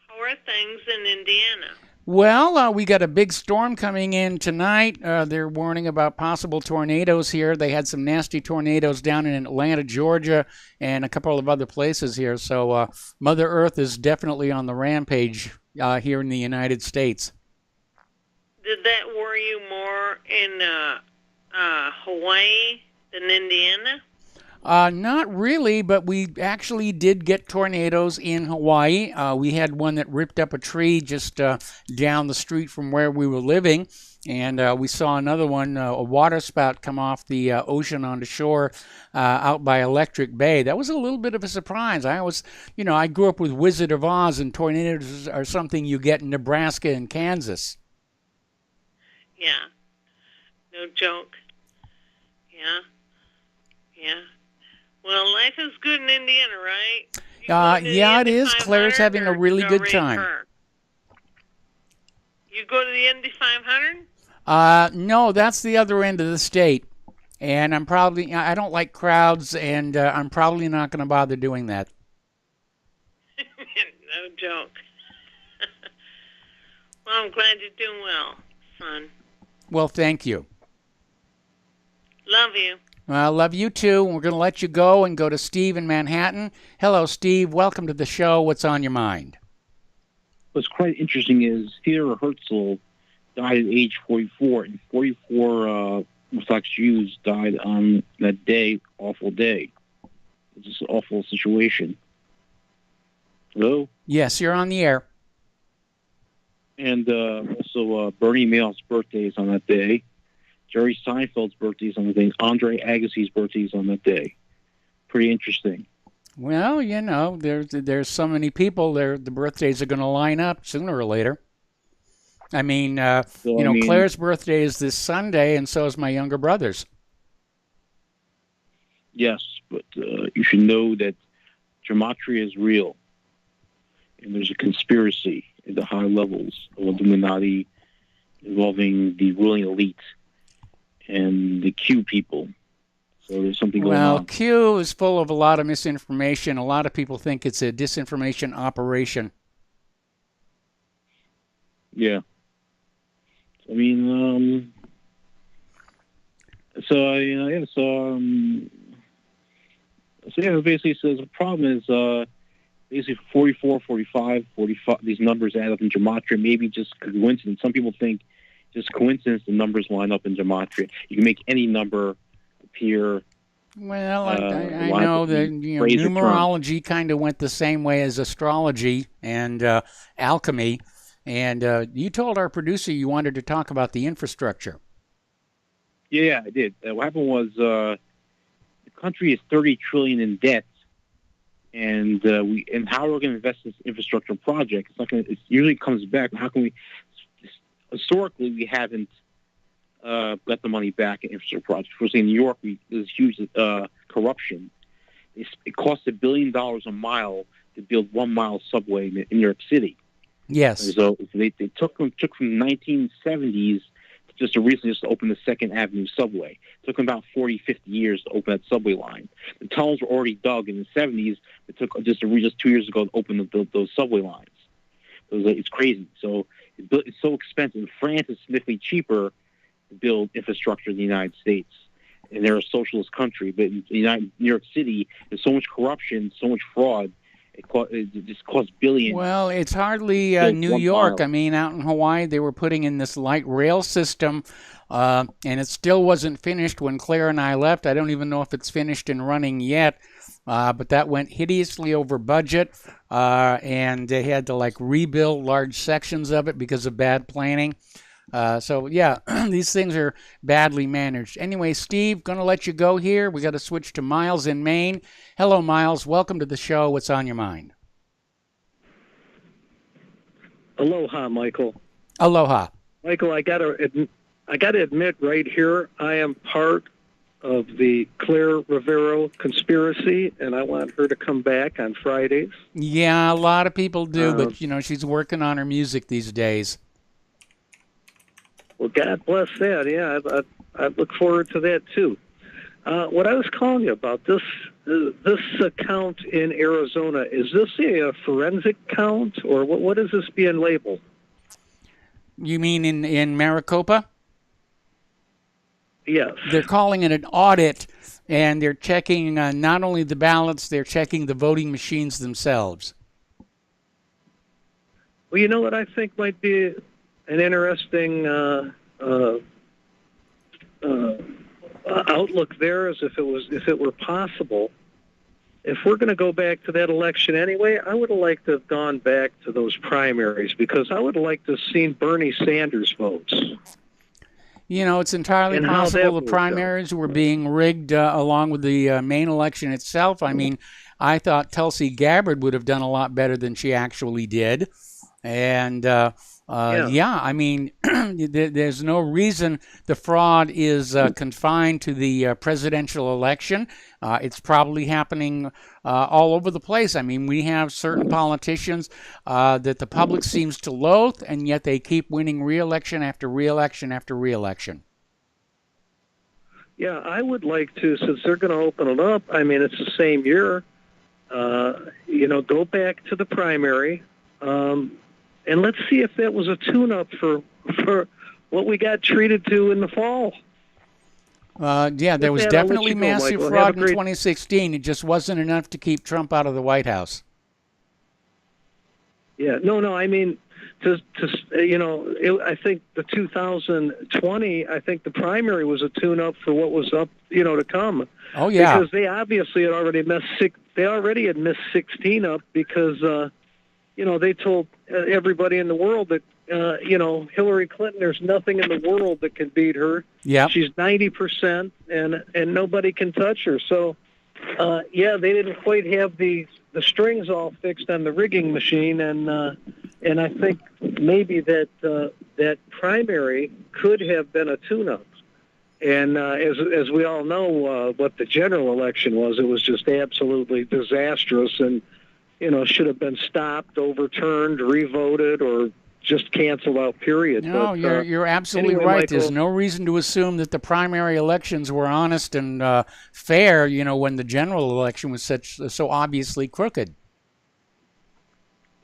How are things in Indiana? Well, we got a big storm coming in tonight. They're warning about possible tornadoes here. They had some nasty tornadoes down in Atlanta, Georgia, and a couple of other places here. So Mother Earth is definitely on the rampage here in the United States. Did that worry you more in Hawaii than Indiana? Not really, but we actually did get tornadoes in Hawaii. We had one that ripped up a tree just down the street from where we were living, and we saw another one, a water spout, come off the ocean onto shore out by Electric Bay. That was a little bit of a surprise. I grew up with Wizard of Oz, and tornadoes are something you get in Nebraska and Kansas. Yeah. No joke. Yeah. Yeah. Well, life is good in Indiana, right? Yeah, it is. Claire's having a really good time. You go to the Indy 500? No, that's the other end of the state. And I don't like crowds, and I'm probably not going to bother doing that. No joke. Well, I'm glad you're doing well, son. Well, thank you. Love you. I love you too. We're going to let you go and go to Steve in Manhattan. Hello, Steve. Welcome to the show. What's on your mind? What's quite interesting is Theodore Herzl died at age 44, and 44 Orthodox Jews died on that day, awful day. It's just an awful situation. Hello? Yes, you're on the air. And also Bernie Madoff's birthday is on that day. Jerry Seinfeld's birthday is on that day. Andre Agassi's birthday is on that day. Pretty interesting. Well, there's so many people there. The birthdays are going to line up sooner or later. I mean, Claire's birthday is this Sunday, and so is my younger brother's. Yes, but you should know that gematria is real, and there's a conspiracy at the high levels of Illuminati involving the ruling elite and the Q people. So there's something going on. Well, Q is full of a lot of misinformation. A lot of people think it's a disinformation operation. Yeah. I mean, basically, so the problem is basically 44, 45, these numbers add up in gematria, maybe just coincidence. Some people think just coincidence the numbers line up in gematria. You can make any number appear. Well, I know that numerology kind of went the same way as astrology and alchemy. And you told our producer you wanted to talk about the infrastructure. Yeah, I did. What happened was the country is $30 trillion in debt, and how we're going to invest in this infrastructure project? It's not going. It usually comes back. How can we? Historically, we haven't got the money back in infrastructure projects. For example, in New York, there's huge corruption. It costs $1 billion a mile to build 1 mile subway in New York City. Yes. So they took from the 1970s to recently open the 2nd Avenue subway. It took them about 40, 50 years to open that subway line. The tunnels were already dug in the 70s. It took just 2 years ago to open those subway lines. So it's crazy. So it's so expensive. In France, it's significantly cheaper to build infrastructure in the United States. And they're a socialist country. But in New York City, there's so much corruption, so much fraud. It just costs billions. Well, it's hardly New York. I mean, out in Hawaii, they were putting in this light rail system, and it still wasn't finished when Claire and I left. I don't even know if it's finished and running yet, but that went hideously over budget, and they had to rebuild large sections of it because of bad planning. So, yeah, these things are badly managed. Anyway, Steve, going to let you go here. We got to switch to Miles in Maine. Hello, Miles. Welcome to the show. What's on your mind? Aloha, Michael. Aloha. Michael, I gotta admit right here, I am part of the Claire Rivero conspiracy, and I want her to come back on Fridays. Yeah, a lot of people do, but, she's working on her music these days. Well, God bless that. Yeah, I look forward to that, too. What I was calling you about, this account in Arizona, is this a forensic count, or what is this being labeled? You mean in Maricopa? Yes. They're calling it an audit, and they're checking not only the ballots, they're checking the voting machines themselves. Well, you know what I think might be an interesting outlook there is if it were possible. If we're going to go back to that election anyway, I would have liked to have gone back to those primaries because I would have liked to have seen Bernie Sanders votes. It's entirely possible the primaries were being rigged along with the main election itself. I mean, I thought Tulsi Gabbard would have done a lot better than she actually did. And, I mean, there's no reason the fraud is confined to the presidential election. It's probably happening all over the place. I mean, we have certain politicians that the public seems to loathe, and yet they keep winning re-election after re-election after re-election. Yeah, I would like to, since they're going to open it up, I mean, it's the same year, go back to the primary, and let's see if that was a tune-up for what we got treated to in the fall. There was definitely massive fraud in 2016. It just wasn't enough to keep Trump out of the White House. Yeah, no, I mean, I think the 2020, I think the primary was a tune-up for what was up, to come. Oh, yeah. Because they obviously had already missed 16 up because, they told everybody in the world that, Hillary Clinton, there's nothing in the world that can beat her. Yeah. She's 90% and nobody can touch her. So, they didn't quite have the strings all fixed on the rigging machine. And I think maybe that primary could have been a tune-up. And as we all know, what the general election was, it was just absolutely disastrous and, should have been stopped, overturned, revoted, or just canceled out, period. No, you're absolutely right. Michael, there's no reason to assume that the primary elections were honest and fair, when the general election was so obviously crooked.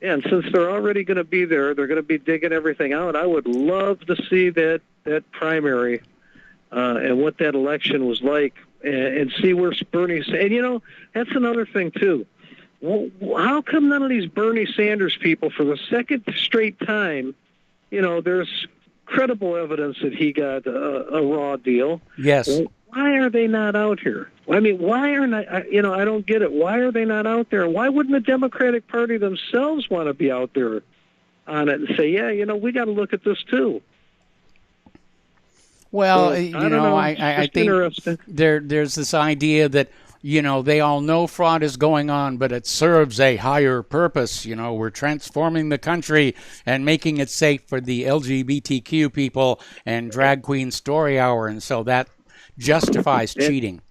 Yeah, and since they're already going to be there, they're going to be digging everything out. I would love to see that primary and what that election was like and see where Bernie's... And, that's another thing, too. Well, how come none of these Bernie Sanders people, for the second straight time, there's credible evidence that he got a raw deal. Yes. Why are they not out here? I mean, why are not? I don't get it. Why are they not out there? Why wouldn't the Democratic Party themselves want to be out there on it and say, yeah, we got to look at this too? Well, I think there's this idea that, they all know fraud is going on, but it serves a higher purpose. We're transforming the country and making it safe for the LGBTQ people and drag queen story hour. And so that justifies cheating.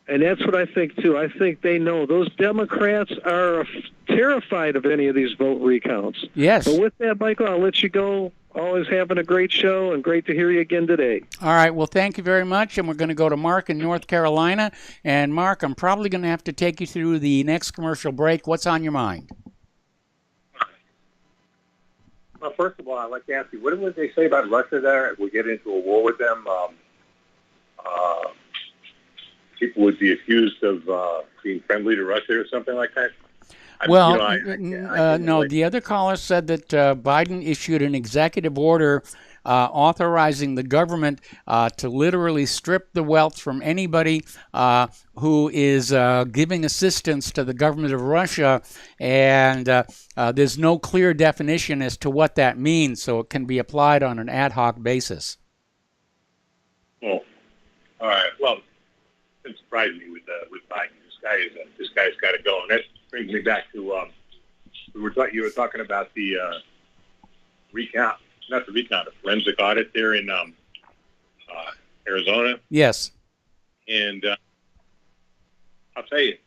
And that's what I think, too. I think they know. Those Democrats are terrified of any of these vote recounts. Yes. So with that, Michael, I'll let you go. Always having a great show, and great to hear you again today. All right. Well, thank you very much. And we're going to go to Mark in North Carolina. And, Mark, I'm probably going to have to take you through the next commercial break. What's on your mind? Well, first of all, I'd like to ask you, what did they say about Russia there? If we get into a war with them, people would be accused of being friendly to Russia or something like that? No, the other caller said that Biden issued an executive order authorizing the government to literally strip the wealth from anybody who is giving assistance to the government of Russia, and there's no clear definition as to what that means, so it can be applied on an ad hoc basis. Oh, all right. Well, it surprised me with Biden. This guy's got to go, and that brings me back to you were talking about the recount, not the recount, a forensic audit there in Arizona. Yes. And I'll tell you,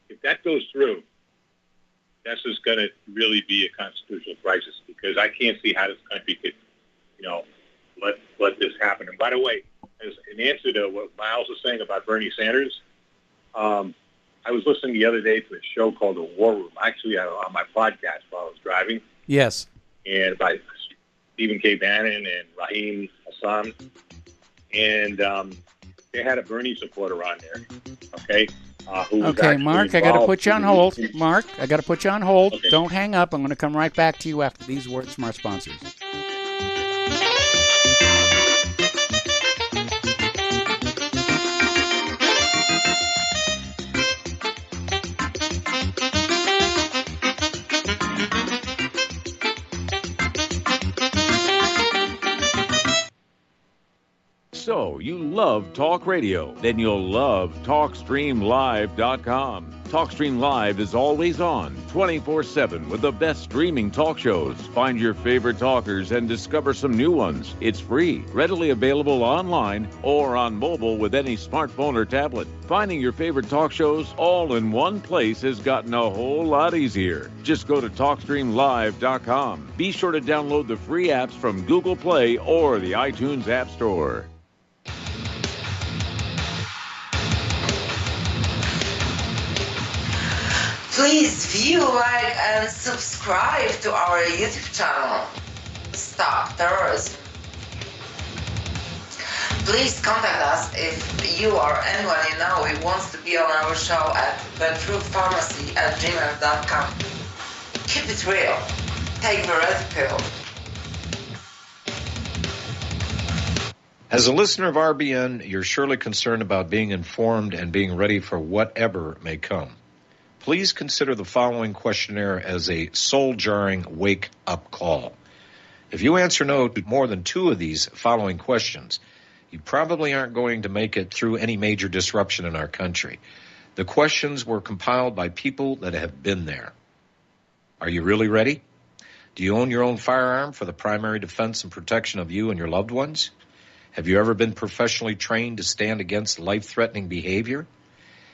if that goes through, this is going to really be a constitutional crisis, because I can't see how this country could, let this happen. And by the way, as an answer to what Miles was saying about Bernie Sanders, I was listening the other day to a show called The War Room, actually on my podcast while I was driving. Yes. And by Stephen K. Bannon and Raheem Hassan. And they had a Bernie supporter on there, okay? Okay, Mark, I got to put you on hold. Mark, I got to put you on hold. Okay. Don't hang up. I'm going to come right back to you after these words from our sponsors. So, you love talk radio? Then you'll love TalkStreamLive.com. TalkStream Live is always on, 24/7, with the best streaming talk shows. Find your favorite talkers and discover some new ones. It's free, readily available online or on mobile with any smartphone or tablet. Finding your favorite talk shows all in one place has gotten a whole lot easier. Just go to TalkStreamLive.com. Be sure to download the free apps from Google Play or the iTunes App Store. Please view, like, and subscribe to our YouTube channel. Stop Terrorism. Please contact us if you or anyone you know who wants to be on our show at thetruthpharmacy@gmail.com. Keep it real. Take the red pill. As a listener of RBN, you're surely concerned about being informed and being ready for whatever may come. Please consider the following questionnaire as a soul-jarring wake-up call. If you answer no to more than 2 of these following questions, you probably aren't going to make it through any major disruption in our country. The questions were compiled by people that have been there. Are you really ready? Do you own your own firearm for the primary defense and protection of you and your loved ones? Have you ever been professionally trained to stand against life-threatening behavior?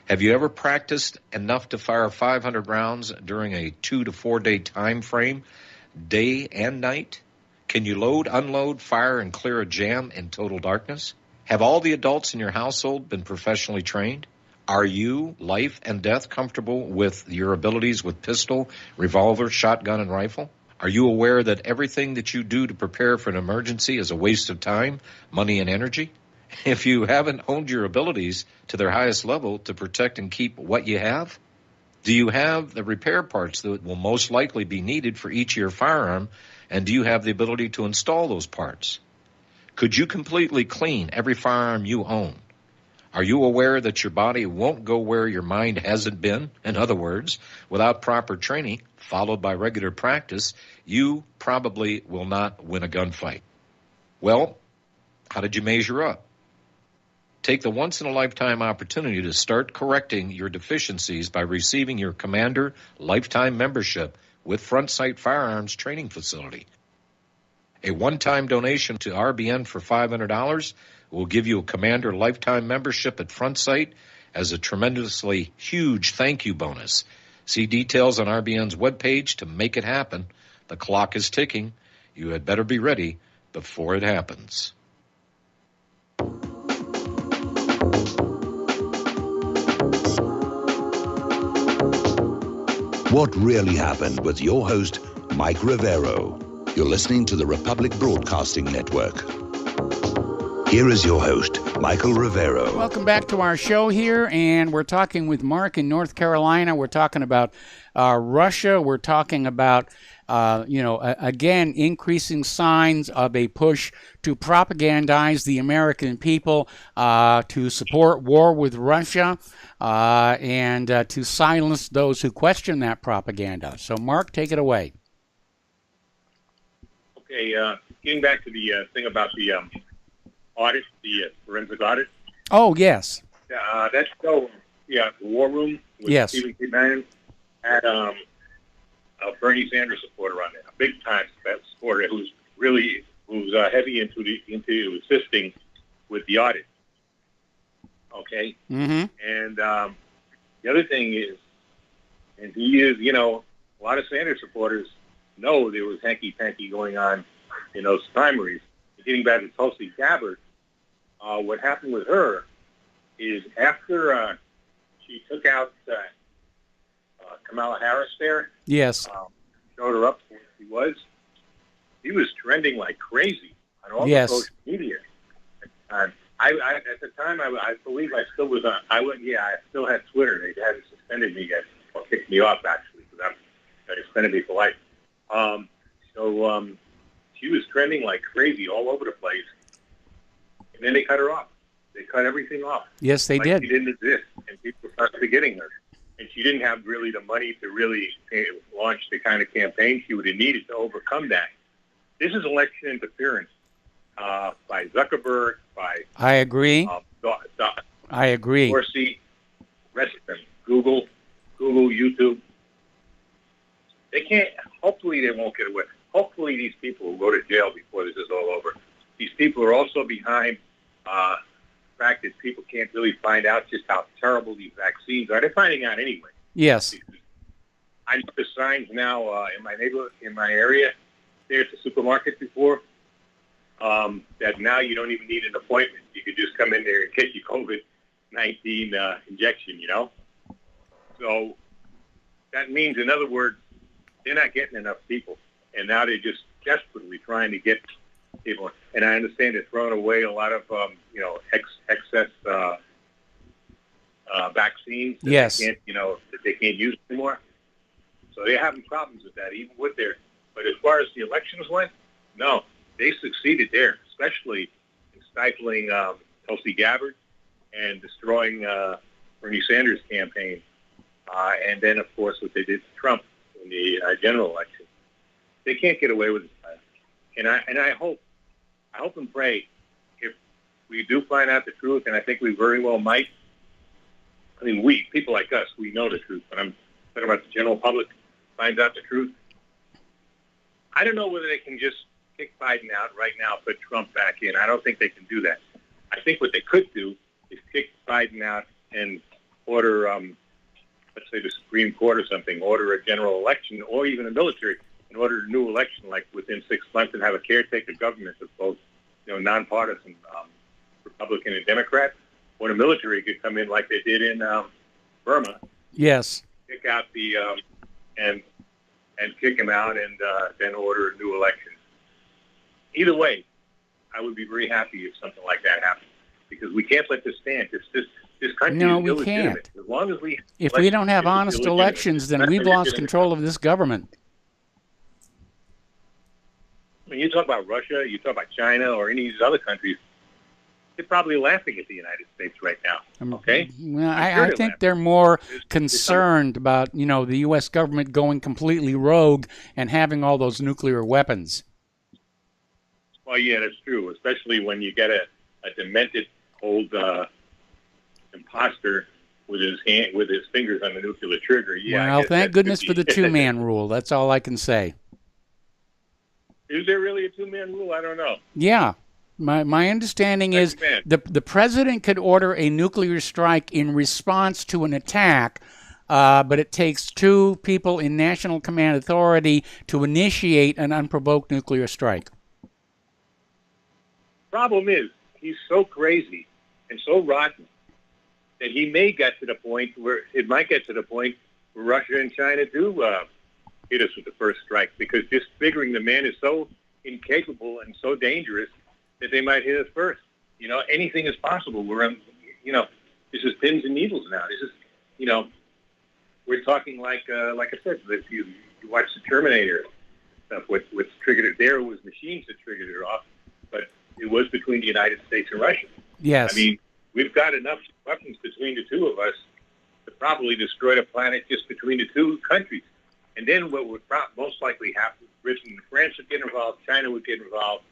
Have you ever practiced enough to fire 500 rounds during a 2 to 4 day time frame, day and night? Can you load, unload, fire, and clear a jam in total darkness? Have all the adults in your household been professionally trained? Are you, life and death, comfortable with your abilities with pistol, revolver, shotgun, and rifle? Are you aware that everything that you do to prepare for an emergency is a waste of time, money, and energy? If you haven't honed your abilities to their highest level to protect and keep what you have, do you have the repair parts that will most likely be needed for each of your firearm, and do you have the ability to install those parts? Could you completely clean every firearm you own? Are you aware that your body won't go where your mind hasn't been? In other words, without proper training, followed by regular practice, you probably will not win a gunfight. Well, how did you measure up? Take the once-in-a-lifetime opportunity to start correcting your deficiencies by receiving your Commander Lifetime Membership with Front Sight Firearms Training Facility. A one-time donation to RBN for $500 will give you a Commander Lifetime Membership at Front Sight as a tremendously huge thank you bonus. See details on RBN's webpage to make it happen. The clock is ticking. You had better be ready before it happens. What really happened with your host, Mike Rivero. You're listening to the Republic Broadcasting Network. Here is your host, Michael Rivero. Welcome back to our show here, and we're talking with Mark in North Carolina. We're talking about Russia. We're talking about, again, increasing signs of a push to propagandize the American people, to support war with Russia, and to silence those who question that propaganda. So, Mark, take it away. Okay, getting back to the thing about the audit, the forensic audit. Oh, yes. That's so, the War Room with Yes. Stephen K. Bannon had a Bernie Sanders supporter on there, a big-time supporter who's heavy into assisting with the audit. Okay? Mm-hmm. And the other thing is, and he is, a lot of Sanders supporters know there was hanky-panky going on in those primaries. Getting back to Tulsi Gabbard, what happened with her is after she took out Kamala Harris there, Yes. showed her up for what she was trending like crazy on all Yes. the social media. At the time, I believe I still was on. I still had Twitter. They hadn't suspended me yet, or kicked me off actually, because they suspended me for life. She was trending like crazy all over the place, and then they cut her off. They cut everything off. Yes, they like did. She didn't exist, and people started forgetting her. And she didn't have really the money to really launch the kind of campaign she would have needed to overcome that. This is election interference by Zuckerberg, by I agree. I agree. Dorsey, rest of them, Google, YouTube. They can't. Hopefully, they won't get away. Hopefully, these people will go to jail before this is all over. These people are also behind the fact that people can't really find out just how terrible these vaccines are. They're finding out anyway. Yes. I know the signs now in my neighborhood, in my area, there at the supermarket before, that now you don't even need an appointment. You could just come in there and get your COVID-19 injection, So that means, in other words, they're not getting enough people. And now they're just desperately trying to get people. And I understand they're throwing away a lot of, excess vaccines that Yes. they can't, that they can't use anymore. So they're having problems with that, even with their. But as far as the elections went, no, they succeeded there, especially in stifling Tulsi Gabbard and destroying Bernie Sanders' campaign. And then, of course, what they did to Trump in the general election. They can't get away with it. And I hope and pray, if we do find out the truth, and I think we very well might. I mean, people like us, we know the truth, but I'm talking about the general public finds out the truth. I don't know whether they can just kick Biden out right now, put Trump back in. I don't think they can do that. I think what they could do is kick Biden out and order, let's say the Supreme Court or something, order a general election, or even the military, and order a new election like within 6 months, and have a caretaker government of both, nonpartisan Republican and Democrat, or the military could come in like they did in Burma. Yes. Kick out the and kick him out, and then order a new election. Either way, I would be very happy if something like that happened, because we can't let this stand. This country No, is we illegitimate. can't. As long as If we don't have honest elections, then we've lost control of this government. When you talk about Russia, you talk about China, or any of these other countries, they're probably laughing at the United States right now. Okay? Well, I think they're more concerned about, the U.S. government going completely rogue and having all those nuclear weapons. Well, yeah, that's true, especially when you get a demented old imposter with his fingers on the nuclear trigger. Yeah. Well, thank goodness for the two-man rule. That's all I can say. Is there really a two-man rule? I don't know. Yeah. My understanding is the president could order a nuclear strike in response to an attack, but it takes two people in national command authority to initiate an unprovoked nuclear strike. Problem is, he's so crazy and so rotten that he may get to the point where Russia and China do hit us with the first strike, because just figuring the man is so incapable and so dangerous that they might hit us first. anything is possible. We're on, this is pins and needles now. This is, we're talking like I said, if you watch the Terminator stuff, what's triggered it there was machines that triggered it off, but it was between the United States and Russia. Yes. I mean, we've got enough weapons between the two of us to probably destroy the planet just between the two countries. And then what would most likely happen, Britain and France would get involved, China would get involved,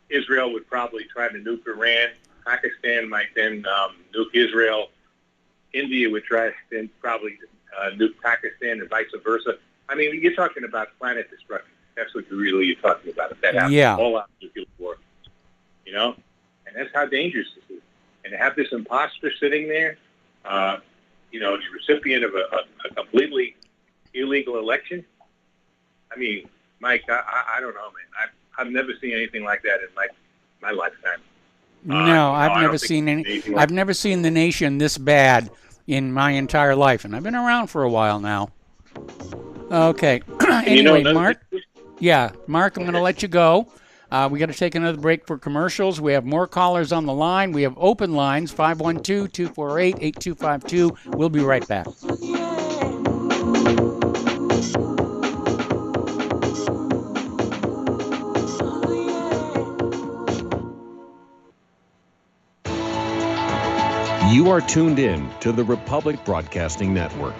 Israel would probably try to nuke Iran, Pakistan might then nuke Israel, India would try then probably nuke Pakistan and vice versa. I mean, you're talking about planet destruction. That's what you're talking about. If that happens, all out nuclear war, and that's how dangerous this is. And to have this imposter sitting there, the recipient of a completely illegal election. I mean, Mike, I don't know, man. I've never seen anything like that in my lifetime. No, I've never seen any. I've never seen the nation this bad in my entire life, and I've been around for a while now. Okay. Anyway, Mark. Yeah, Mark, I'm going to let you go. We got to take another break for commercials. We have more callers on the line. We have open lines, 512-248-8252. We'll be right back. You are tuned in to the Republic Broadcasting Network.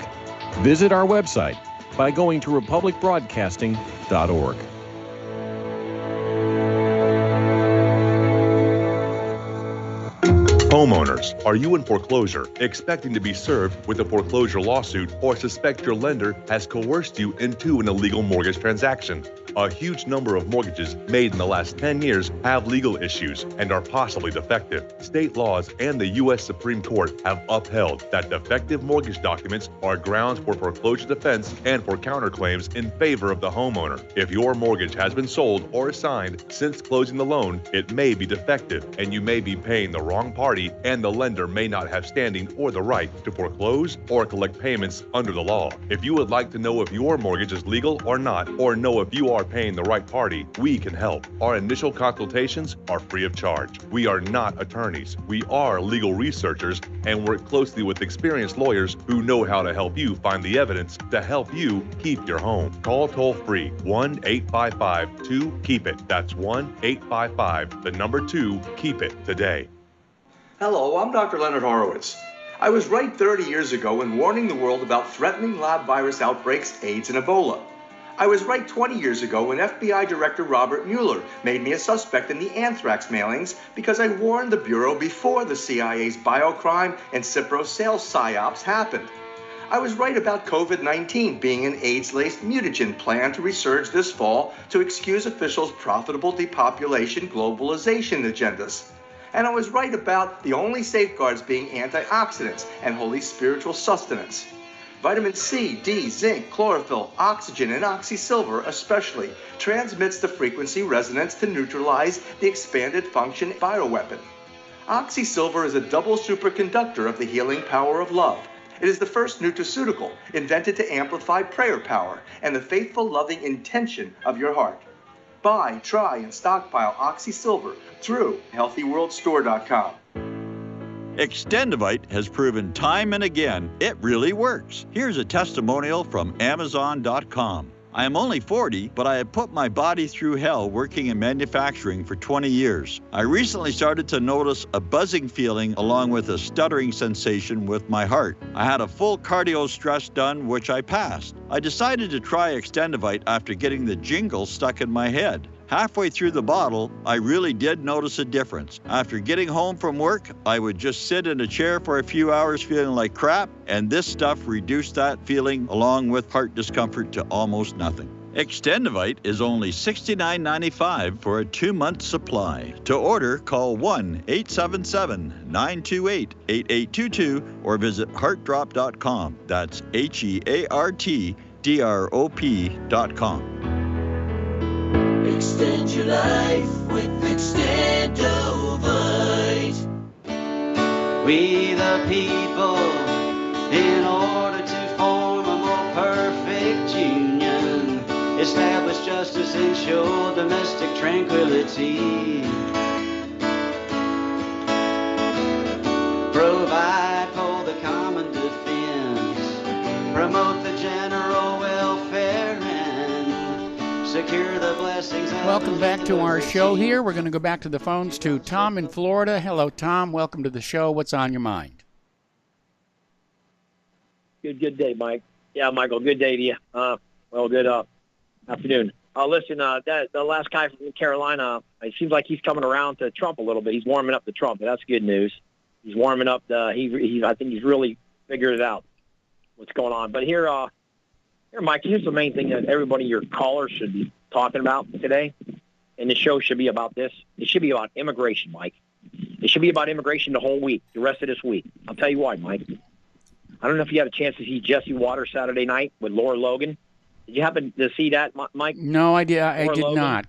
Visit our website by going to republicbroadcasting.org. Homeowners, are you in foreclosure, expecting to be served with a foreclosure lawsuit, or suspect your lender has coerced you into an illegal mortgage transaction? A huge number of mortgages made in the last 10 years have legal issues and are possibly defective. State laws and the U.S. Supreme Court have upheld that defective mortgage documents are grounds for foreclosure defense and for counterclaims in favor of the homeowner. If your mortgage has been sold or assigned since closing the loan, it may be defective and you may be paying the wrong party, and the lender may not have standing or the right to foreclose or collect payments under the law. If you would like to know if your mortgage is legal or not, or know if you are paying the right party, we can help. Our initial consultations are free of charge. We are not attorneys. We are legal researchers and work closely with experienced lawyers who know how to help you find the evidence to help you keep your home. Call toll-free 1-855-2-KEEP-IT. That's 1-855-2-KEEP-IT today. Hello, I'm Dr. Leonard Horowitz. I was right 30 years ago in warning the world about threatening lab virus outbreaks, AIDS, and Ebola. I was right 20 years ago when FBI Director Robert Mueller made me a suspect in the anthrax mailings because I warned the Bureau before the CIA's biocrime and Cipro sales psyops happened. I was right about COVID-19 being an AIDS-laced mutagen plan to resurge this fall to excuse officials' profitable depopulation globalization agendas. And I was right about the only safeguards being antioxidants and holy spiritual sustenance. Vitamin C, D, zinc, chlorophyll, oxygen, and oxysilver especially transmits the frequency resonance to neutralize the expanded function bioweapon. Oxysilver is a double superconductor of the healing power of love. It is the first nutraceutical invented to amplify prayer power and the faithful loving intention of your heart. Buy, try, and stockpile Oxysilver through HealthyWorldStore.com. Extendivite has proven time and again it really works. Here's a testimonial from Amazon.com. I am only 40, but I have put my body through hell working in manufacturing for 20 years. I recently started to notice a buzzing feeling along with a stuttering sensation with my heart. I had a full cardio stress done, which I passed. I decided to try Extendivite after getting the jingle stuck in my head. Halfway through the bottle, I really did notice a difference. After getting home from work, I would just sit in a chair for a few hours feeling like crap, and this stuff reduced that feeling along with heart discomfort to almost nothing. Extendivite is only $69.95 for a 2-month supply. To order, call 1-877-928-8822 or visit heartdrop.com. That's HEARTDROP.com. Extend your life with Extendivite. We the people, in order to form a more perfect union, establish justice, ensure domestic tranquility. secure the blessings. Welcome back to our show here. We're going to go back to the phones to Tom in Florida. Hello, Tom. Welcome to the show. What's on your mind? Good day, Mike. Yeah, Michael, good day to you. Good afternoon. Listen, the last guy from Carolina, it seems like he's coming around to Trump a little bit. He's warming up to Trump, and that's good news. He's warming up. I think he's really figured it out, what's going on. But here, Mike, here's the main thing that everybody, your callers, should be talking about today, and the show should be about this. It should be about immigration, Mike. It should be about immigration the whole week, the rest of this week. I'll tell you why, Mike. I don't know if you had a chance to see Jesse Waters Saturday night with Laura Logan. Did you happen to see that, Mike? No, I did not.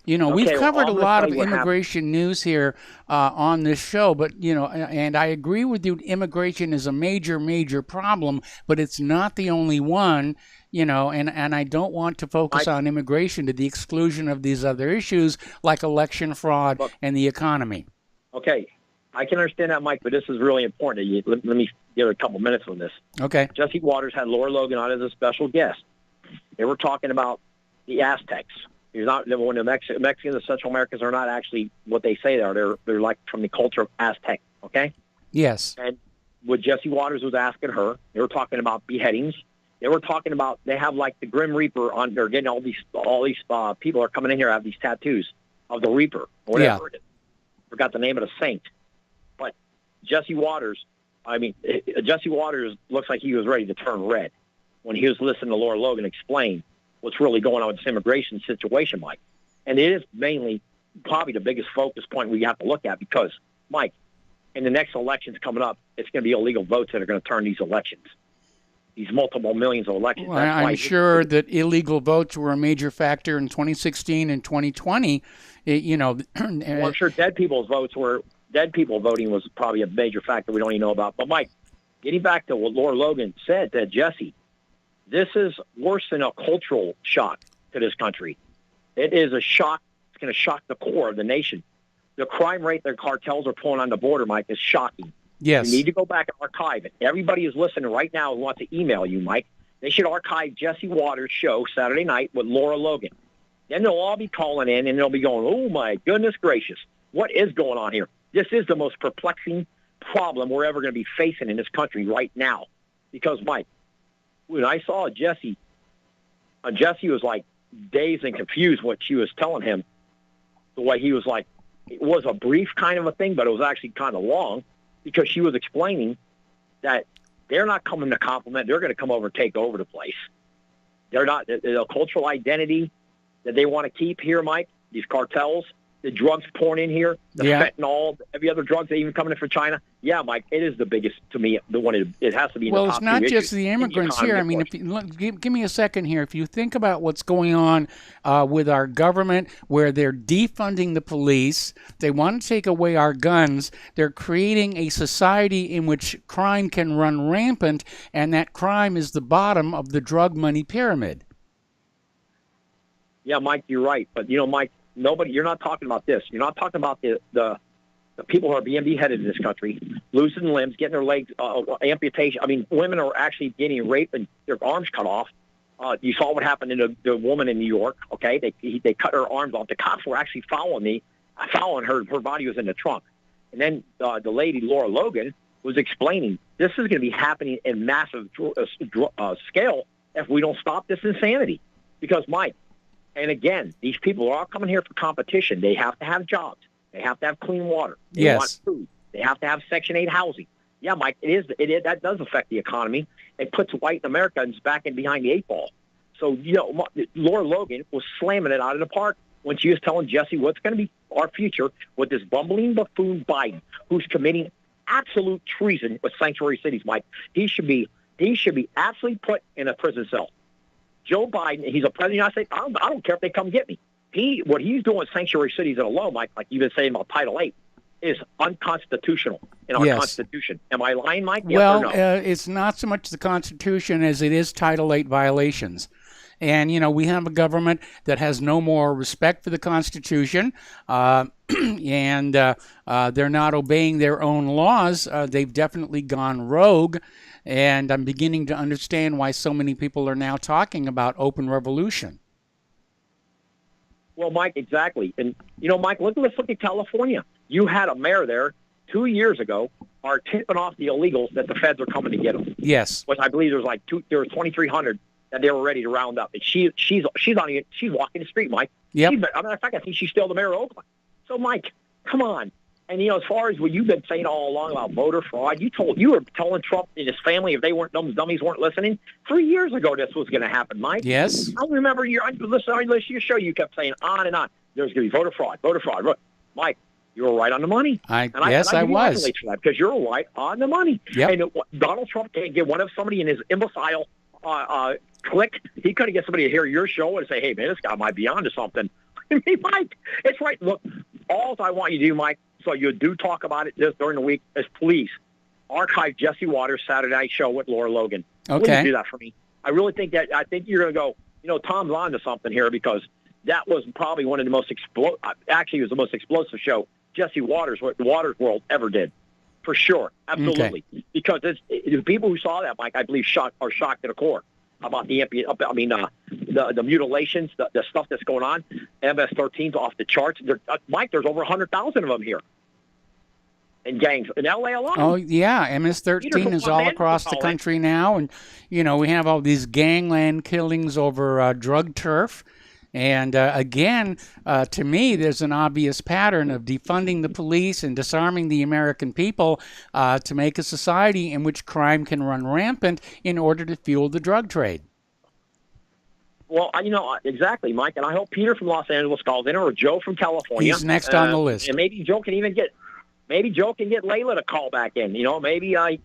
You know, we've covered a lot of immigration news here on this show, but, you know, and I agree with you, immigration is a major, major problem, but it's not the only one, you know, and I don't want to focus on immigration to the exclusion of these other issues like election fraud and the economy. Okay, I can understand that, Mike, but this is really important. Let me give a couple minutes on this. Okay. Jesse Waters had Laura Logan on as a special guest. They were talking about the Aztecs. When the Mexicans and Central Americans are not actually what they say they are. They're like from the culture of Aztec, okay? Yes. And what Jesse Waters was asking her, they were talking about beheadings. They were talking about, they have like the Grim Reaper on, they're getting all these people are coming in here have these tattoos of the Reaper, or whatever it is. Forgot the name of the saint. But Jesse Waters looks like he was ready to turn red when he was listening to Laura Logan explain what's really going on with this immigration situation, Mike. And it is mainly probably the biggest focus point we have to look at because, Mike, in the next elections coming up, it's going to be illegal votes that are going to turn these elections, these multiple millions of elections. Well, I'm sure that illegal votes were a major factor in 2016 and 2020. Well, I'm sure dead people voting was probably a major factor we don't even know about. But, Mike, getting back to what Laura Logan said to Jesse, this is worse than a cultural shock to this country. It is a shock. It's going to shock the core of the nation. The crime rate their cartels are pulling on the border, Mike, is shocking. Yes. You need to go back and archive it. Everybody is listening right now who wants to email you, Mike. They should archive Jesse Waters' show Saturday night with Laura Logan. Then they'll all be calling in, and they'll be going, oh, my goodness gracious, what is going on here? This is the most perplexing problem we're ever going to be facing in this country right now. Because, Mike, when I saw Jesse was like dazed and confused what she was telling him. The way he was like, it was a brief kind of a thing, but it was actually kind of long because she was explaining that they're not coming to compliment. They're going to come over and take over the place. They're not, the cultural identity that they want to keep here, Mike, these cartels, the drugs pouring in here, the fentanyl, every other drug that even coming in from China. Yeah, Mike, it is the biggest to me. The one it has to be. Well, it's not just the immigrants here. I mean, if you, give me a second here. If you think about what's going on with our government, where they're defunding the police, they want to take away our guns. They're creating a society in which crime can run rampant, and that crime is the bottom of the drug money pyramid. Yeah, Mike, you're right. But Mike, you're not talking about this. You're not talking about the people who are being beheaded in this country, losing limbs, getting their legs, amputation. I mean, women are actually getting raped and their arms cut off. You saw what happened to the woman in New York, okay? They cut her arms off. The cops were actually following her. Her body was in the trunk. And then the lady, Laura Logan, was explaining this is going to be happening in massive scale if we don't stop this insanity. Because, Mike, and again, these people are all coming here for competition. They have to have jobs. They have to have clean water. They want food. They have to have Section 8 housing. Yeah, Mike, it is. That does affect the economy. It puts white Americans back in behind the eight ball. So, Laura Logan was slamming it out of the park when she was telling Jesse what's going to be our future with this bumbling buffoon Biden, who's committing absolute treason with sanctuary cities, Mike. He should be absolutely put in a prison cell. Joe Biden, he's a president of the United States. I don't care if they come get me. What he's doing with sanctuary cities alone, Mike, like you've been saying about Title 8, is unconstitutional in our Constitution. Am I lying, Mike? Yes or no? It's not so much the Constitution as it is Title 8 violations. And, we have a government that has no more respect for the Constitution, and they're not obeying their own laws. They've definitely gone rogue. And I'm beginning to understand why so many people are now talking about open revolution. Well, Mike, exactly. And, Mike, let's look at California. You had a mayor there 2 years ago are tipping off the illegals that the feds are coming to get them. Yes. Which I believe there was 2,300 that they were ready to round up. And she's walking the street, Mike. Yep. I think she's still the mayor of Oakland. So, Mike, come on. And, as far as what you've been saying all along about voter fraud, you were telling Trump and his family if they weren't dummies weren't listening 3 years ago this was going to happen, Mike. Yes. I remember your show you kept saying on and on. There's going to be voter fraud. Mike, you were right on the money. I was. For that because you're right on the money. Yep. And Donald Trump can't get somebody in his imbecile clique. He couldn't get somebody to hear your show and say, hey, man, this guy might be onto something. I mean, Mike, it's right. Look, all I want you to do, Mike, so you do talk about it just during the week, is please archive Jesse Waters' Saturday Night Show with Laura Logan. Okay. Will you do that for me? I really think I think you're going to go, Tom's on to something here because that was probably one of the most actually, it was the most explosive show Jesse Waters, what the Waters world ever did. For sure. Absolutely. Okay. Because the people who saw that, Mike, I believe are shocked to the core about the mutilations, the stuff that's going on. MS-13's off the charts. Mike, there's over 100,000 of them here in gangs in L.A. alone. Oh, yeah. MS-13 is all across the country now. And, we have all these gangland killings over drug turf. And again, to me, there's an obvious pattern of defunding the police and disarming the American people to make a society in which crime can run rampant in order to fuel the drug trade. Well, exactly, Mike. And I hope Peter from Los Angeles calls in, or Joe from California. He's next on the list. And maybe Joe can get Layla to call back in. Maybe I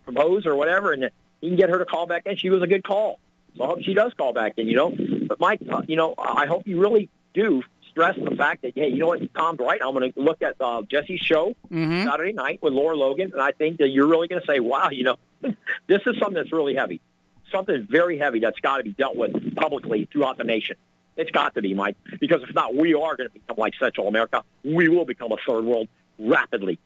propose or whatever, and he can get her to call back in. She was a good call. So I hope she does call back in, But, Mike, I hope you really do stress the fact that, hey, you know what, Tom's right. I'm going to look at Jesse's show Saturday night with Laura Logan, and I think that you're really going to say, wow, this is something that's really heavy. Something very heavy that's got to be dealt with publicly throughout the nation. It's got to be, Mike, because if not, we are going to become like Central America. We will become a third world rapidly.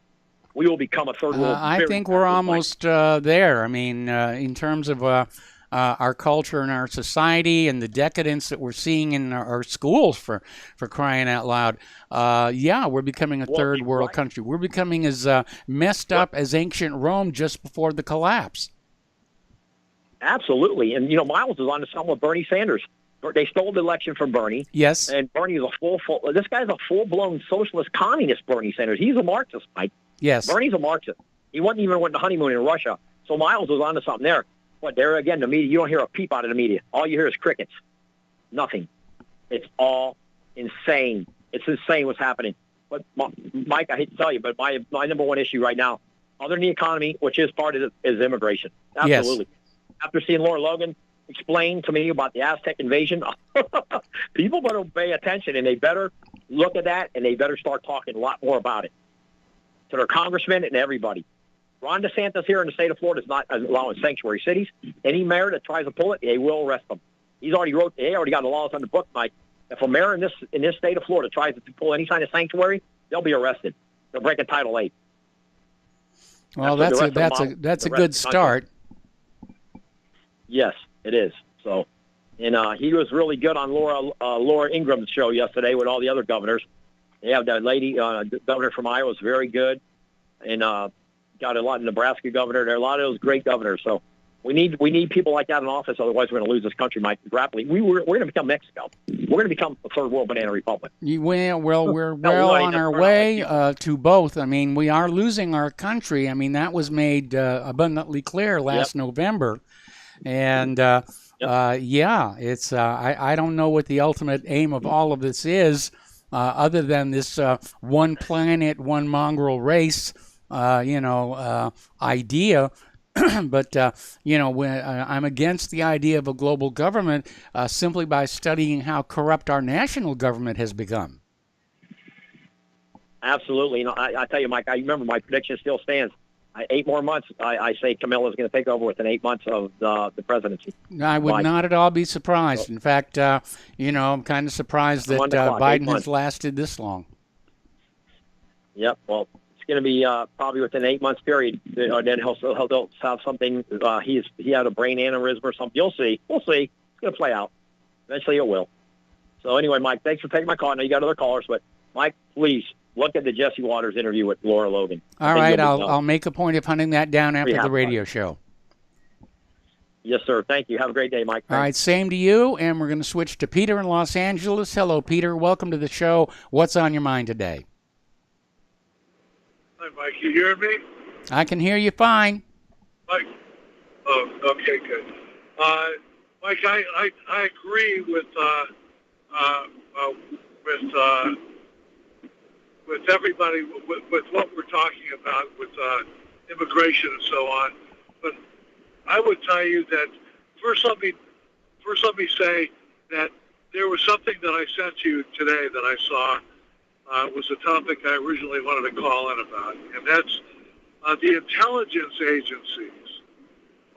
We will become a third world. I think we're almost there. I mean, in terms of our culture and our society and the decadence that we're seeing in our schools for crying out loud. We're becoming a third world country. We're becoming as messed up as ancient Rome just before the collapse. Absolutely. And, Miles is on to something with Bernie Sanders. They stole the election from Bernie. Yes. And Bernie is this guy's a full-blown socialist communist, Bernie Sanders. He's a Marxist, Mike. Yes. Bernie's a Marxist. He went to honeymoon in Russia. So Miles was on to something there. But there again, the media, you don't hear a peep out of the media. All you hear is crickets. Nothing. It's all insane. It's insane what's happening. But, Mike, I hate to tell you, but my number one issue right now, other than the economy, which is part of it, is immigration. Absolutely. Yes. After seeing Laura Logan explain to me about the Aztec invasion, people better pay attention, and they better look at that, and they better start talking a lot more about it to their congressmen and everybody. Ron DeSantis here in the state of Florida is not allowing sanctuary cities. Any mayor that tries to pull it, they will arrest them. They already got the laws on the book, Mike. If a mayor in this state of Florida tries to pull any kind of sanctuary, they'll be arrested. They're breaking Title VIII. Well, that's a good start. Yes, it is. So, and he was really good on Laura Ingram's show yesterday with all the other governors. They have that lady, governor from Iowa, is very good, and got a lot of Nebraska governor. There are a lot of those great governors. So we need people like that in office. Otherwise, we're going to lose this country, Mike, rapidly. We're going to become Mexico. We're going to become a third world banana republic. We're well on our way to both. I mean, we are losing our country. I mean, that was made abundantly clear last November. And it's I don't know what the ultimate aim of all of this is, other than this one planet, one mongrel race, idea. But, I'm against the idea of a global government simply by studying how corrupt our national government has become. Absolutely. I tell you, Mike, I remember my prediction still stands. 8 more months, I say Camilla's going to take over within 8 months of the presidency. I would not at all be surprised. In fact, I'm kind of surprised that Biden has lasted this long. Yep. Well, it's going to be probably within 8 months period. Then he'll have something. He had a brain aneurysm or something. You'll see. We'll see. It's going to play out. Eventually, it will. So anyway, Mike, thanks for taking my call. I know you got other callers, but Mike, please look at the Jesse Waters interview with Laura Logan. All right, I'll make a point of hunting that down after the radio show. Yes, sir. Thank you. Have a great day, Mike. All right, same to you. And we're going to switch to Peter in Los Angeles. Hello, Peter. Welcome to the show. What's on your mind today? Hi, Mike. You hear me? I can hear you fine. Mike? Oh, okay, good. Mike, I agree with everybody with what we're talking about with immigration and so on. But I would tell you that first let me say that there was something that I sent you today that I saw was a topic I originally wanted to call in about, and that's the intelligence agencies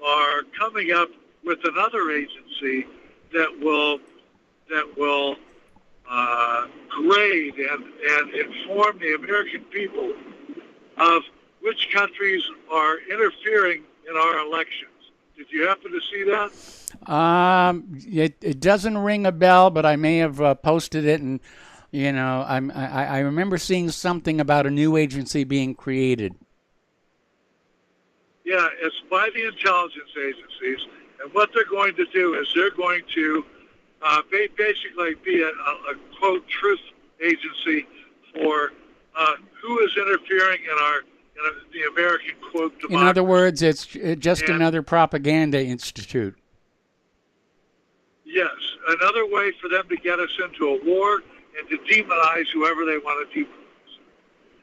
are coming up with another agency that will grade and inform the American people of which countries are interfering in our elections. Did you happen to see that? It doesn't ring a bell, but I may have posted it, and I remember seeing something about a new agency being created. Yeah, it's by the intelligence agencies, and what they're going to do is they're going to basically be a quote truth agency for who is interfering in the American quote democracy. In other words, it's just another propaganda institute. Yes, another way for them to get us into a war and to demonize whoever they want to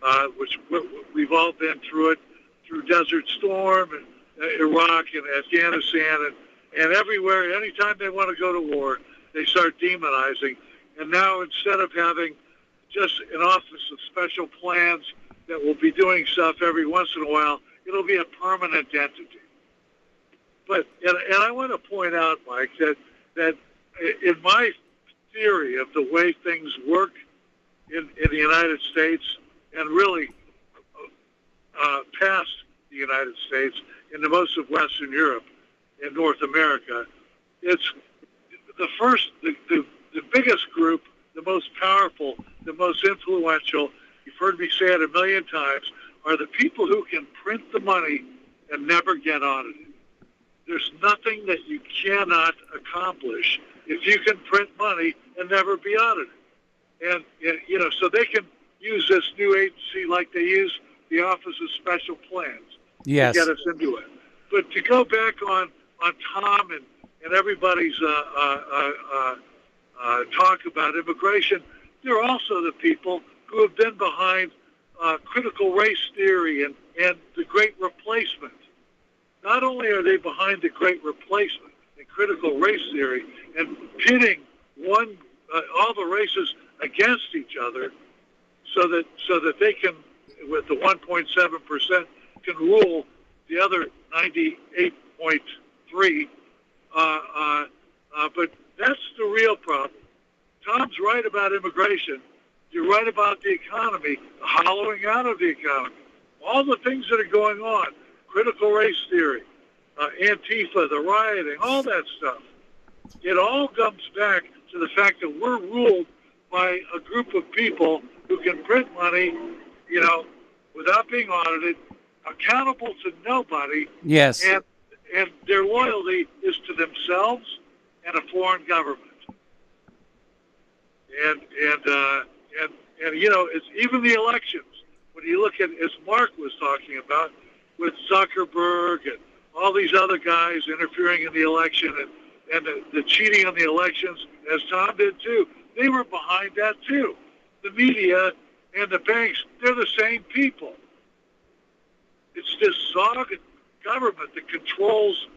demonize, which we've all been through it, through Desert Storm and Iraq and Afghanistan and everywhere. Anytime they want to go to war, they start demonizing. And now instead of having just an office of special plans that will be doing stuff every once in a while, it'll be a permanent entity. But and I want to point out, Mike, that in my theory of the way things work in the United States and really past the United States into most of Western Europe and North America, it's the biggest group, the most powerful, the most influential, you've heard me say it a million times, are the people who can print the money and never get audited. There's nothing that you cannot accomplish if you can print money and never be audited. And so they can use this new agency like they use the Office of Special Plans to get us into it. But to go back on Tom and everybody's talk about immigration, they're also the people who have been behind critical race theory and the Great Replacement. Not only are they behind the Great Replacement and critical race theory and pitting all the races against each other so that they can, with the 1.7%, can rule the other 98.3%. But that's the real problem. Tom's right about immigration. You're right about the economy, the hollowing out of the economy, all the things that are going on, critical race theory, Antifa, the rioting, all that stuff. It all comes back to the fact that we're ruled by a group of people who can print money, without being audited, accountable to nobody. Yes. And their loyalty is to themselves and a foreign government. And it's even the elections. When you look at, as Mark was talking about, with Zuckerberg and all these other guys interfering in the election and the cheating on the elections, as Tom did too, they were behind that too. The media and the banks, they're the same people. It's this Zog government that controls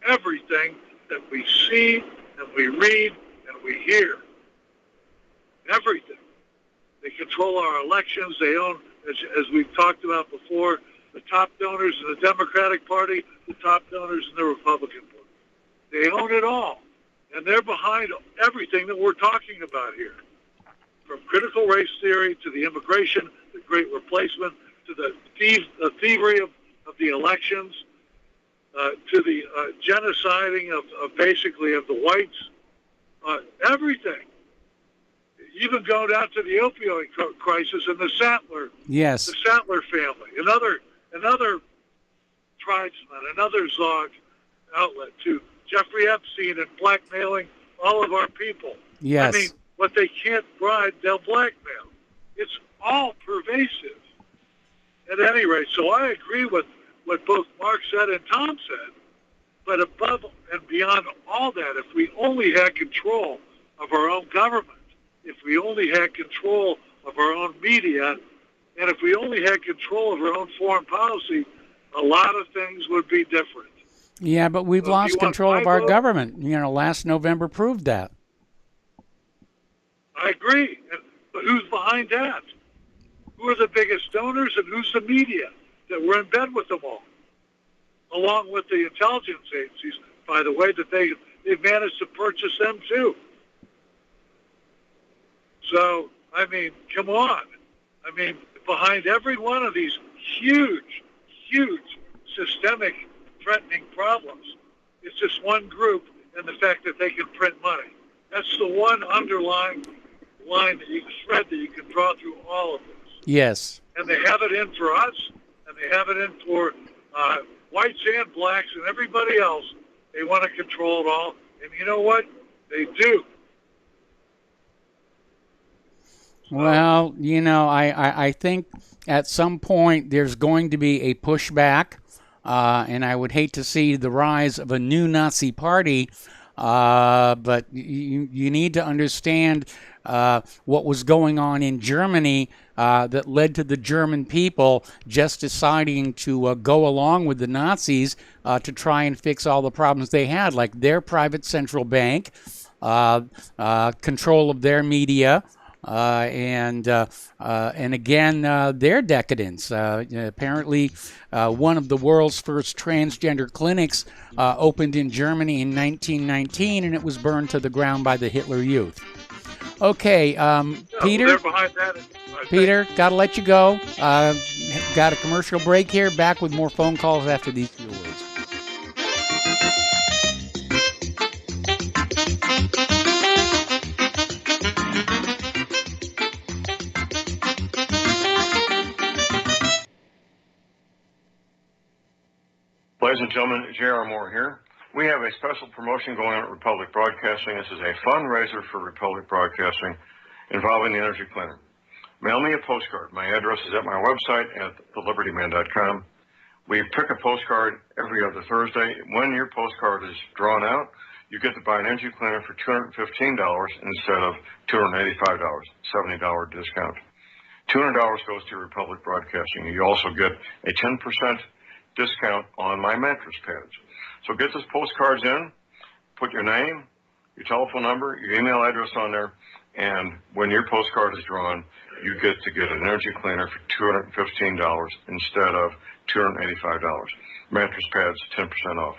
everything that we see and we read and we hear. Everything. They control our elections. They own, as we've talked about before, the top donors in the Democratic Party, the top donors in the Republican Party. They own it all. And they're behind everything that we're talking about here. From critical race theory to the immigration, the Great Replacement, to the thievery of the elections, to the genociding of basically of the whites, everything. even go down to the opioid crisis and the Sattler family, another tribesman, another Zog outlet to Jeffrey Epstein and blackmailing all of our people. Yes. I mean, what they can't bribe, they'll blackmail. It's all pervasive. At any rate, so I agree with what both Mark said and Tom said. But above and beyond all that, if we only had control of our own government, if we only had control of our own media, and if we only had control of our own foreign policy, a lot of things would be different. Yeah, but we've lost control of our government. Last November proved that. I agree. But who's behind that? Who are the biggest donors and who's the media that we're in bed with them all? Along with the intelligence agencies, by the way, that they've managed to purchase them too. So, I mean, come on. I mean, behind every one of these huge, huge systemic threatening problems, it's just one group and the fact that they can print money. That's the one underlying thread that you can draw through all of this. Yes. And they have it in for us, and they have it in for whites and blacks and everybody else. They want to control it all. And you know what? They do. Well, I think at some point there's going to be a pushback, and I would hate to see the rise of a new Nazi party, but you need to understand what was going on in Germany that led to the German people just deciding to go along with the Nazis to try and fix all the problems they had, like their private central bank, control of their media, and again, their decadence. Apparently, one of the world's first transgender clinics opened in Germany in 1919, and it was burned to the ground by the Hitler Youth. Okay, Peter. Peter, gotta let you go. Got a commercial break here. Back with more phone calls after these few words. Ladies and gentlemen, J.R. Moore here. We have a special promotion going on at Republic Broadcasting. This is a fundraiser for Republic Broadcasting involving the Energy Cleaner. Mail me a postcard. My address is at my website at thelibertyman.com. We pick a postcard every other Thursday. When your postcard is drawn out, you get to buy an Energy Cleaner for $215 instead of $285, $70 discount. $200 goes to Republic Broadcasting. You also get a 10% discount on my mattress pads. So get those postcards in, put your name, your telephone number, your email address on there, and when your postcard is drawn, you get to get an Energy Cleaner for $215 instead of $285. Mattress pads, 10% off.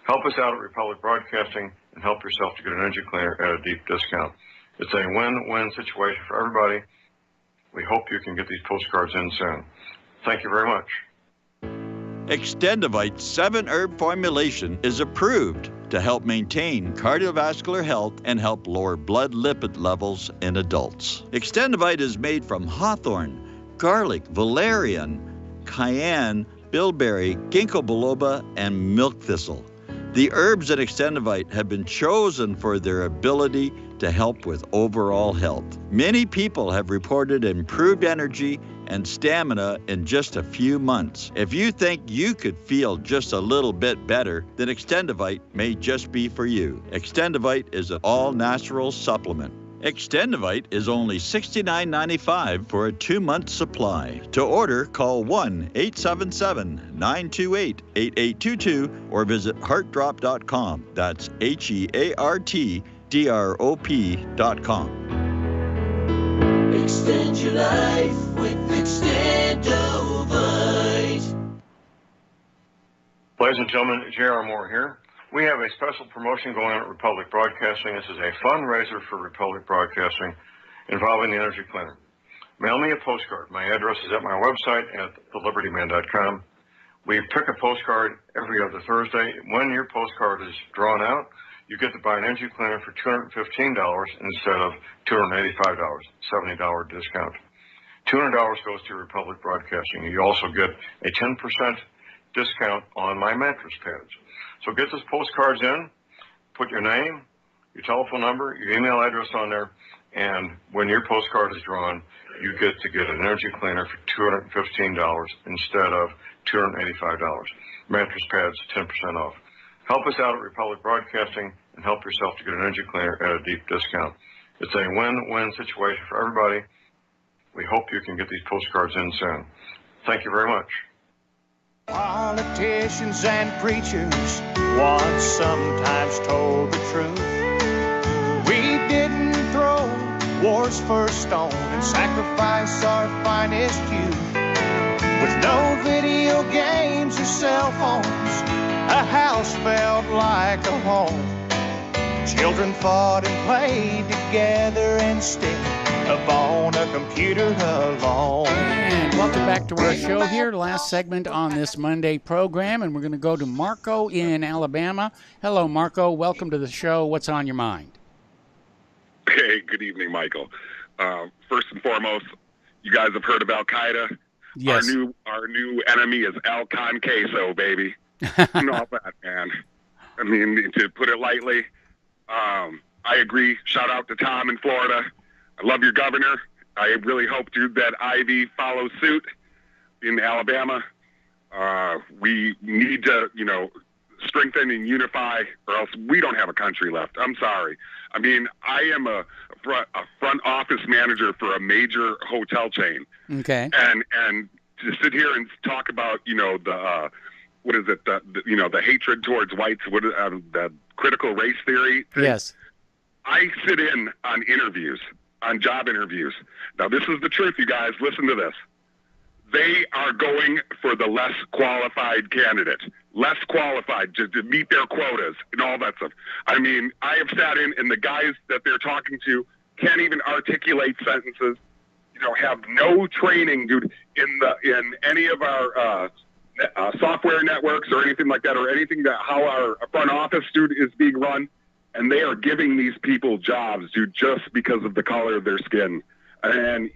Help us out at Republic Broadcasting and help yourself to get an Energy Cleaner at a deep discount. It's a win-win situation for everybody. We hope you can get these postcards in soon. Thank you very much. Extendivite's 7-herb formulation is approved to help maintain cardiovascular health and help lower blood lipid levels in adults. Extendivite is made from hawthorn, garlic, valerian, cayenne, bilberry, ginkgo biloba, and milk thistle. The herbs in Extendivite have been chosen for their ability to help with overall health. Many people have reported improved energy and stamina in just a few months. If you think you could feel just a little bit better, then Extendivite may just be for you. Extendivite is an all-natural supplement. Extendivite is only $69.95 for a 2-month supply. To order, call 1-877-928-8822 or visit heartdrop.com. That's HEARTDROP.com. Extend your life with Extendivite. Ladies and gentlemen, J.R. Moore here. We have a special promotion going on at Republic Broadcasting. This is a fundraiser for Republic Broadcasting involving the Energy Cleaner. Mail me a postcard. My address is at my website at thelibertyman.com. We pick a postcard every other Thursday. When your postcard is drawn out, you get to buy an energy cleaner for $215 instead of $285, $70 discount. $200 goes to Republic Broadcasting. You also get a 10% discount on my mattress pads. So get those postcards in, put your name, your telephone number, your email address on there, and when your postcard is drawn, you get to get an energy cleaner for $215 instead of $285. Mattress pads, 10% off. Help us out at Republic Broadcasting and help yourself to get an energy cleaner at a deep discount. It's a win-win situation for everybody. We hope you can get these postcards in soon. Thank you very much. Politicians and preachers once sometimes told the truth. We didn't throw war's first stone and sacrifice our finest youth. With no video games or cell phones, a house felt like a home. Children fought and played together instead of on a computer alone. And welcome back to our show here, last segment on this Monday program, and we're going to go to Marco in Alabama. Hello, Marco. Welcome to the show. What's on your mind? Hey, good evening, Michael. First and foremost, you guys have heard of Al-Qaeda? Yes. Our new enemy is Al Con Queso, baby. And all that, man. I mean, to put it lightly, I agree. Shout out to Tom in Florida. I love your governor. I really hope, dude, that Ivy follows suit in Alabama. We need to, strengthen and unify, or else we don't have a country left. I'm sorry. I mean, I am a front office manager for a major hotel chain. Okay. And to sit here and talk about, the what is it? The hatred towards whites. The critical race theory thing. Yes. I sit in on interviews, on job interviews. Now, this is the truth, you guys. Listen to this. They are going for the less qualified candidate, less qualified to meet their quotas and all that stuff. I mean, I have sat in, and the guys that they're talking to can't even articulate sentences. Have no training, dude, in any of our software networks or anything like that, or anything that how our front office, dude, is being run. And they are giving these people jobs, dude, just because of the color of their skin. And,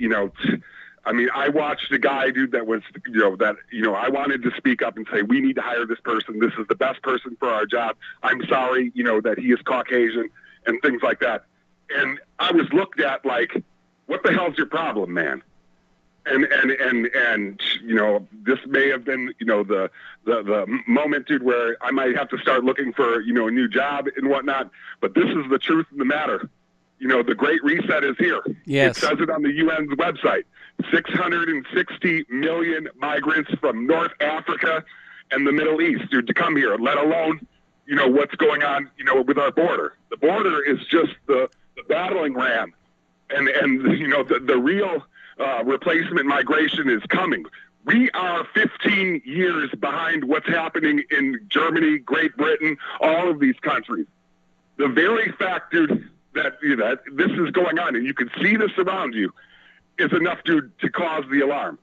I mean, I watched a guy, dude, that was, I wanted to speak up and say, we need to hire this person. This is the best person for our job. I'm sorry, that he is Caucasian and things like that. And I was looked at like, what the hell's your problem, man? And this may have been, the moment, dude, where I might have to start looking for, a new job and whatnot. But this is the truth of the matter. The Great Reset is here. Yes. It says it on the UN's website. 660 million migrants from North Africa and the Middle East, dude, to come here, let alone, what's going on, with our border. The border is just the battling ram. And the real replacement migration is coming. We are 15 years behind what's happening in Germany, Great Britain, all of these countries. The very fact, dude, that this is going on, and you can see this around you, is enough, dude, to cause the alarm.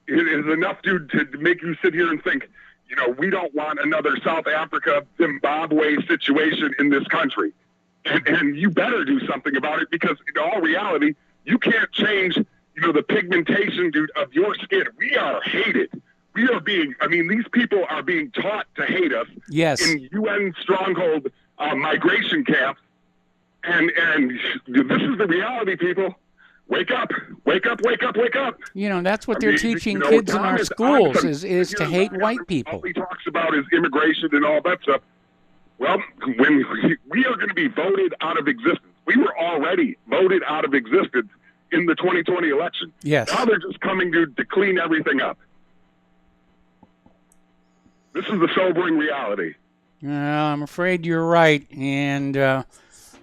It is enough, dude, to make you sit here and think, we don't want another South Africa, Zimbabwe situation in this country. And you better do something about it, because in all reality, you can't change, the pigmentation, dude, of your skin. We are hated. We are these people are being taught to hate us. Yes. In UN stronghold migration camps. And this is the reality, people. Wake up, wake up, wake up, wake up. That's what they're teaching kids in our schools is to hate white people. All he talks about is immigration and all that stuff. Well, when we are going to be voted out of existence. We were already voted out of existence in the 2020 election. Yes. Now they're just coming to clean everything up. This is the sobering reality. I'm afraid you're right. And,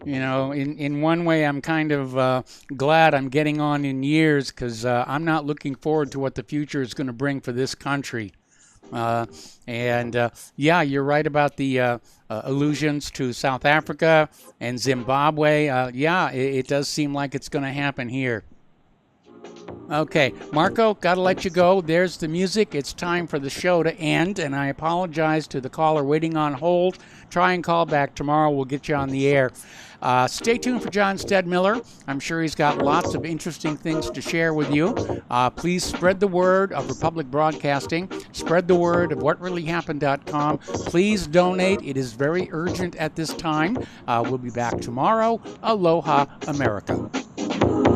in one way, I'm kind of glad I'm getting on in years, because I'm not looking forward to what the future is going to bring for this country. You're right about the allusions to South Africa and Zimbabwe. It does seem like it's going to happen here. Okay, Marco, got to let you go. There's the music. It's time for the show to end, and I apologize to the caller waiting on hold. Try and call back tomorrow. We'll get you on the air. Stay tuned for John Stedmiller. I'm sure he's got lots of interesting things to share with you. Please spread the word of Republic Broadcasting. Spread the word of whatreallyhappened.com. Please donate. It is very urgent at this time. We'll be back tomorrow. Aloha, America.